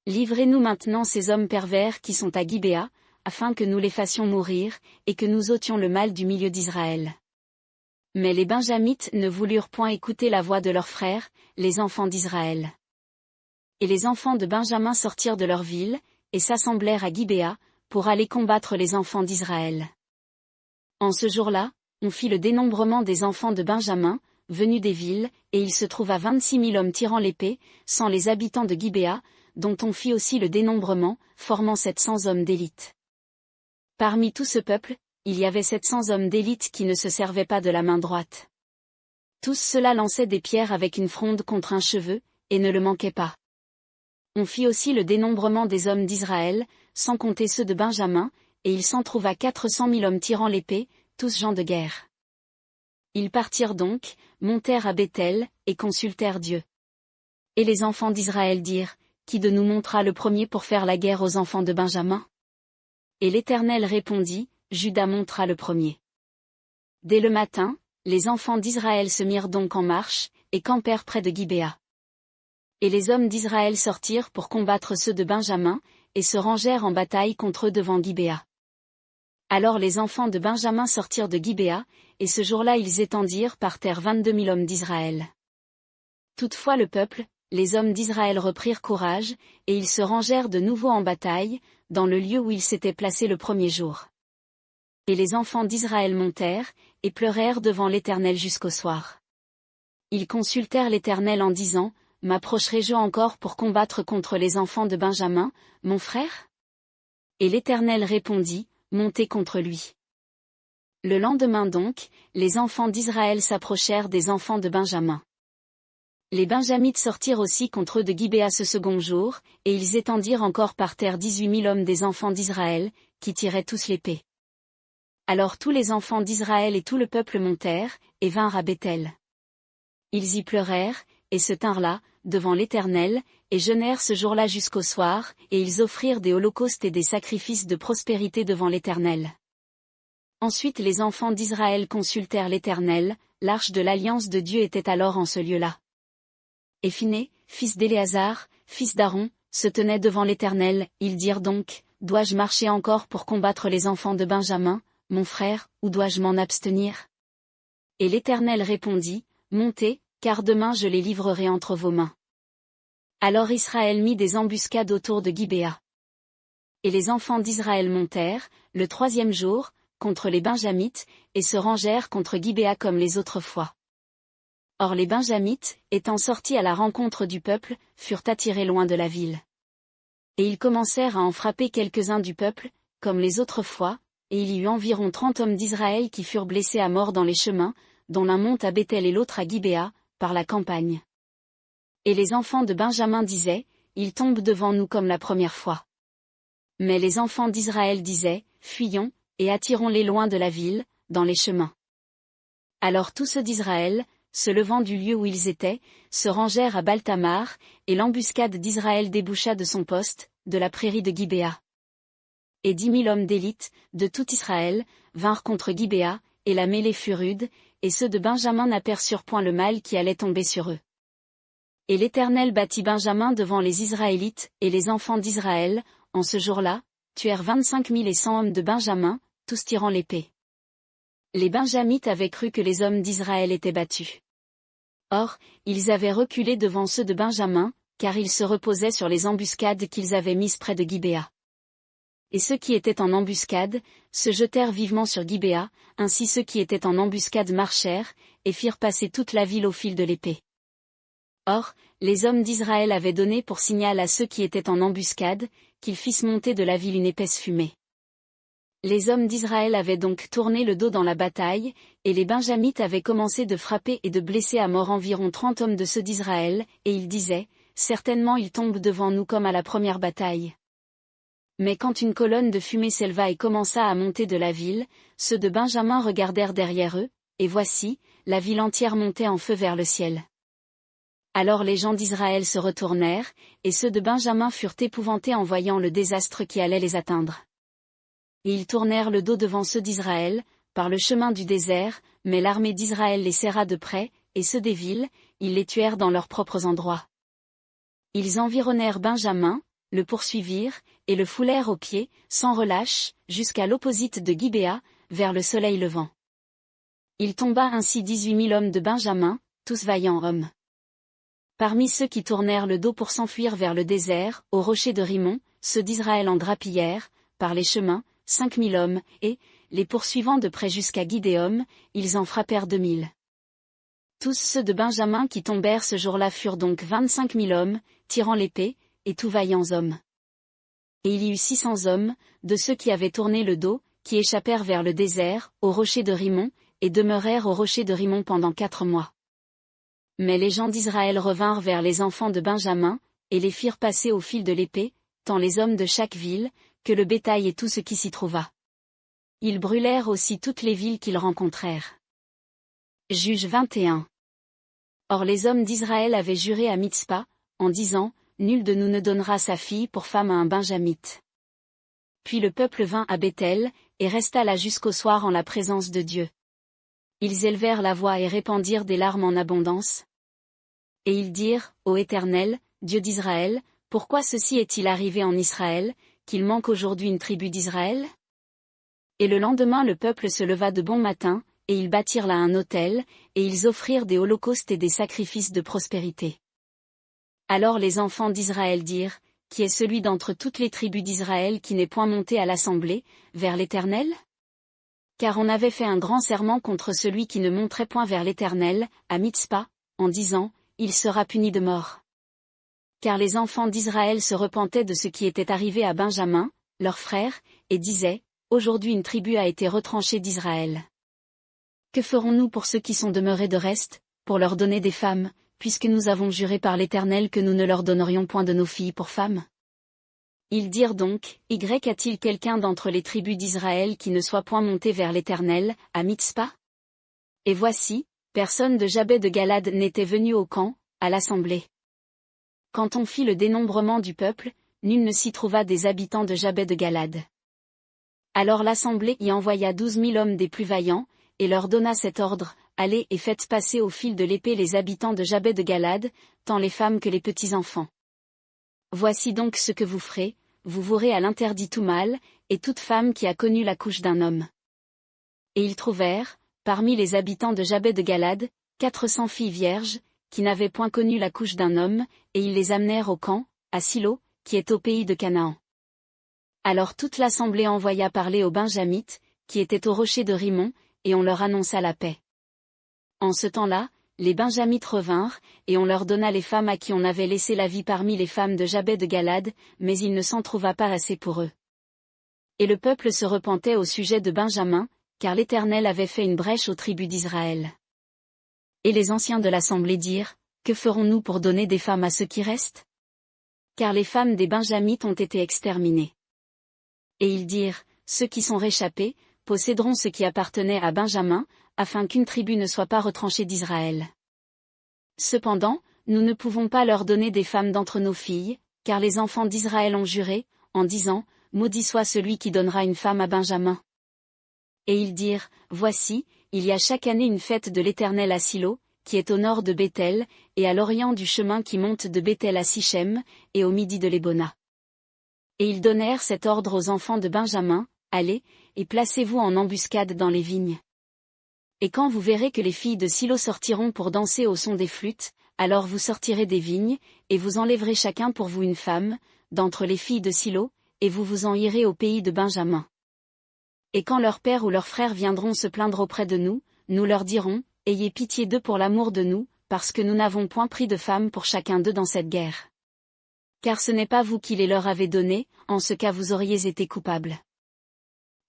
Livrez-nous maintenant ces hommes pervers qui sont à Gibéa, afin que nous les fassions mourir, et que nous ôtions le mal du milieu d'Israël. Mais les Benjamites ne voulurent point écouter la voix de leurs frères, les enfants d'Israël. Et les enfants de Benjamin sortirent de leur ville, et s'assemblèrent à Gibéa, pour aller combattre les enfants d'Israël. En ce jour-là, on fit le dénombrement des enfants de Benjamin, venus des villes, et il se trouva 26 000 hommes tirant l'épée, sans les habitants de Gibéa, dont on fit aussi le dénombrement, formant 700 hommes d'élite. Parmi tout ce peuple, il y avait 700 hommes d'élite qui ne se servaient pas de la main droite. Tous ceux-là lançaient des pierres avec une fronde contre un cheveu, et ne le manquaient pas. On fit aussi le dénombrement des hommes d'Israël, sans compter ceux de Benjamin, et il s'en trouva 400 000 hommes tirant l'épée, tous gens de guerre. Ils partirent donc, montèrent à Béthel, et consultèrent Dieu. Et les enfants d'Israël dirent, qui de nous montera le premier pour faire la guerre aux enfants de Benjamin? Et l'Éternel répondit, Juda montera le premier. Dès le matin, les enfants d'Israël se mirent donc en marche, et campèrent près de Gibéa. Et les hommes d'Israël sortirent pour combattre ceux de Benjamin, et se rangèrent en bataille contre eux devant Gibéa. Alors les enfants de Benjamin sortirent de Gibéa, et ce jour-là ils étendirent par terre 22 000 hommes d'Israël. Toutefois le peuple, les hommes d'Israël reprirent courage, et ils se rangèrent de nouveau en bataille, dans le lieu où ils s'étaient placés le premier jour. Et les enfants d'Israël montèrent, et pleurèrent devant l'Éternel jusqu'au soir. Ils consultèrent l'Éternel en disant, m'approcherai-je encore pour combattre contre les enfants de Benjamin, mon frère? Et l'Éternel répondit, montez contre lui. Le lendemain donc, les enfants d'Israël s'approchèrent des enfants de Benjamin. Les Benjamites sortirent aussi contre eux de Gibéa ce second jour, et ils étendirent encore par terre 18 000 hommes des enfants d'Israël, qui tiraient tous l'épée. Alors tous les enfants d'Israël et tout le peuple montèrent, et vinrent à Béthel. Ils y pleurèrent, et se tinrent là, devant l'Éternel, et jeûnèrent ce jour-là jusqu'au soir, et ils offrirent des holocaustes et des sacrifices de prospérité devant l'Éternel. Ensuite les enfants d'Israël consultèrent l'Éternel, l'arche de l'alliance de Dieu était alors en ce lieu-là. Et Phiné, fils d'Éléazar, fils d'Aaron, se tenait devant l'Éternel, ils dirent donc, dois-je marcher encore pour combattre les enfants de Benjamin, mon frère, ou dois-je m'en abstenir? Et l'Éternel répondit, montez, car demain je les livrerai entre vos mains. Alors Israël mit des embuscades autour de Gibéa. Et les enfants d'Israël montèrent, le 3e jour, contre les Benjamites, et se rangèrent contre Gibéa comme les autres fois. Or les Benjamites, étant sortis à la rencontre du peuple, furent attirés loin de la ville. Et ils commencèrent à en frapper quelques-uns du peuple, comme les autres fois, et il y eut environ 30 hommes d'Israël qui furent blessés à mort dans les chemins, dont l'un monte à Béthel et l'autre à Gibéa, par la campagne. Et les enfants de Benjamin disaient, ils tombent devant nous comme la première fois. Mais les enfants d'Israël disaient, fuyons, et attirons-les loin de la ville, dans les chemins. Alors tous ceux d'Israël, se levant du lieu où ils étaient, se rangèrent à Baltamar, et l'embuscade d'Israël déboucha de son poste, de la prairie de Gibéa. Et 10 000 hommes d'élite, de tout Israël, vinrent contre Gibéa, et la mêlée fut rude, et ceux de Benjamin n'aperçurent point le mal qui allait tomber sur eux. Et l'Éternel battit Benjamin devant les Israélites, et les enfants d'Israël, en ce jour-là, tuèrent 25 100 hommes de Benjamin, tous tirant l'épée. Les Benjamites avaient cru que les hommes d'Israël étaient battus. Or, ils avaient reculé devant ceux de Benjamin, car ils se reposaient sur les embuscades qu'ils avaient mises près de Gibéa. Et ceux qui étaient en embuscade, se jetèrent vivement sur Gibéa, ainsi ceux qui étaient en embuscade marchèrent, et firent passer toute la ville au fil de l'épée. Or, les hommes d'Israël avaient donné pour signal à ceux qui étaient en embuscade, qu'ils fissent monter de la ville une épaisse fumée. Les hommes d'Israël avaient donc tourné le dos dans la bataille, et les Benjamites avaient commencé de frapper et de blesser à mort environ 30 hommes de ceux d'Israël, et ils disaient, « Certainement ils tombent devant nous comme à la première bataille. » Mais quand une colonne de fumée s'éleva et commença à monter de la ville, ceux de Benjamin regardèrent derrière eux, et voici, la ville entière montait en feu vers le ciel. Alors les gens d'Israël se retournèrent, et ceux de Benjamin furent épouvantés en voyant le désastre qui allait les atteindre. Et ils tournèrent le dos devant ceux d'Israël, par le chemin du désert, mais l'armée d'Israël les serra de près, et ceux des villes, ils les tuèrent dans leurs propres endroits. Ils environnèrent Benjamin, le poursuivirent, et le foulèrent aux pieds, sans relâche, jusqu'à l'opposite de Gibéa, vers le soleil levant. Il tomba ainsi 18 000 hommes de Benjamin, tous vaillants hommes. Parmi ceux qui tournèrent le dos pour s'enfuir vers le désert, au rocher de Rimon, ceux d'Israël en grappillèrent, par les chemins, 5 000 hommes, et, les poursuivant de près jusqu'à Gidéom, ils en frappèrent 2 000. Tous ceux de Benjamin qui tombèrent ce jour-là furent donc 25 000 hommes, tirant l'épée, et tout vaillants hommes. Et il y eut 600 hommes, de ceux qui avaient tourné le dos, qui échappèrent vers le désert, au rocher de Rimon, et demeurèrent au rocher de Rimon pendant 4 mois. Mais les gens d'Israël revinrent vers les enfants de Benjamin, et les firent passer au fil de l'épée, tant les hommes de chaque ville, que le bétail et tout ce qui s'y trouva. Ils brûlèrent aussi toutes les villes qu'ils rencontrèrent. Juge 21. Or les hommes d'Israël avaient juré à Mitzpa, en disant, « Nul de nous ne donnera sa fille pour femme à un Benjamite. » Puis le peuple vint à Béthel, et resta là jusqu'au soir en la présence de Dieu. Ils élevèrent la voix et répandirent des larmes en abondance. Et ils dirent, Ô Éternel, Dieu d'Israël, pourquoi ceci est-il arrivé en Israël, qu'il manque aujourd'hui une tribu d'Israël? Et le lendemain le peuple se leva de bon matin, et ils bâtirent là un autel, et ils offrirent des holocaustes et des sacrifices de prospérité. Alors les enfants d'Israël dirent, Qui est celui d'entre toutes les tribus d'Israël qui n'est point monté à l'assemblée, vers l'Éternel? Car on avait fait un grand serment contre celui qui ne monterait point vers l'Éternel, à Mitzpa, en disant, il sera puni de mort. Car les enfants d'Israël se repentaient de ce qui était arrivé à Benjamin, leur frère, et disaient, aujourd'hui une tribu a été retranchée d'Israël. Que ferons-nous pour ceux qui sont demeurés de reste, pour leur donner des femmes, puisque nous avons juré par l'Éternel que nous ne leur donnerions point de nos filles pour femmes? Ils dirent donc, Y a-t-il quelqu'un d'entre les tribus d'Israël qui ne soit point monté vers l'Éternel, à Mitzpa? Et voici, personne de Jabès de Galad n'était venu au camp, à l'assemblée. Quand on fit le dénombrement du peuple, nul ne s'y trouva des habitants de Jabès de Galad. Alors l'assemblée y envoya 12 000 hommes des plus vaillants, et leur donna cet ordre, allez et faites passer au fil de l'épée les habitants de Jabès de Galad, tant les femmes que les petits-enfants. Voici donc ce que vous ferez, vous vouerez à l'interdit tout mâle, et toute femme qui a connu la couche d'un homme. Et ils trouvèrent, parmi les habitants de Jabès de Galad, 400 filles vierges, qui n'avaient point connu la couche d'un homme, et ils les amenèrent au camp, à Silo, qui est au pays de Canaan. Alors toute l'assemblée envoya parler aux Benjamites, qui étaient au rocher de Rimon, et on leur annonça la paix. En ce temps-là, les Benjamites revinrent, et on leur donna les femmes à qui on avait laissé la vie parmi les femmes de Jabès de Galad, mais il ne s'en trouva pas assez pour eux. Et le peuple se repentait au sujet de Benjamin, car l'Éternel avait fait une brèche aux tribus d'Israël. Et les anciens de l'assemblée dirent, Que ferons-nous pour donner des femmes à ceux qui restent? Car les femmes des Benjamites ont été exterminées. Et ils dirent, Ceux qui sont réchappés, posséderont ce qui appartenait à Benjamin, afin qu'une tribu ne soit pas retranchée d'Israël. Cependant, nous ne pouvons pas leur donner des femmes d'entre nos filles, car les enfants d'Israël ont juré, en disant, Maudit soit celui qui donnera une femme à Benjamin. Et ils dirent, Voici, il y a chaque année une fête de l'Éternel à Silo, qui est au nord de Béthel, et à l'orient du chemin qui monte de Béthel à Sichem, et au midi de l'Hébona. Et ils donnèrent cet ordre aux enfants de Benjamin, allez, et placez-vous en embuscade dans les vignes. Et quand vous verrez que les filles de Silo sortiront pour danser au son des flûtes, alors vous sortirez des vignes, et vous enlèverez chacun pour vous une femme, d'entre les filles de Silo, et vous vous en irez au pays de Benjamin. Et quand leur père ou leurs frères viendront se plaindre auprès de nous, nous leur dirons, ayez pitié d'eux pour l'amour de nous, parce que nous n'avons point pris de femme pour chacun d'eux dans cette guerre. Car ce n'est pas vous qui les leur avez donnés, en ce cas vous auriez été coupables.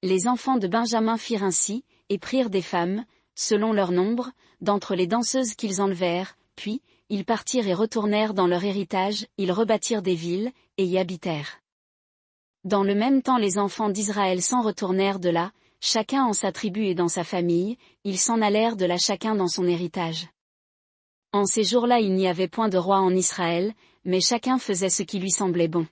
Les enfants de Benjamin firent ainsi, et prirent des femmes, selon leur nombre, d'entre les danseuses qu'ils enlevèrent, puis, ils partirent et retournèrent dans leur héritage, ils rebâtirent des villes, et y habitèrent. Dans le même temps les enfants d'Israël s'en retournèrent de là, chacun en sa tribu et dans sa famille, ils s'en allèrent de là chacun dans son héritage. En ces jours-là il n'y avait point de roi en Israël, mais chacun faisait ce qui lui semblait bon.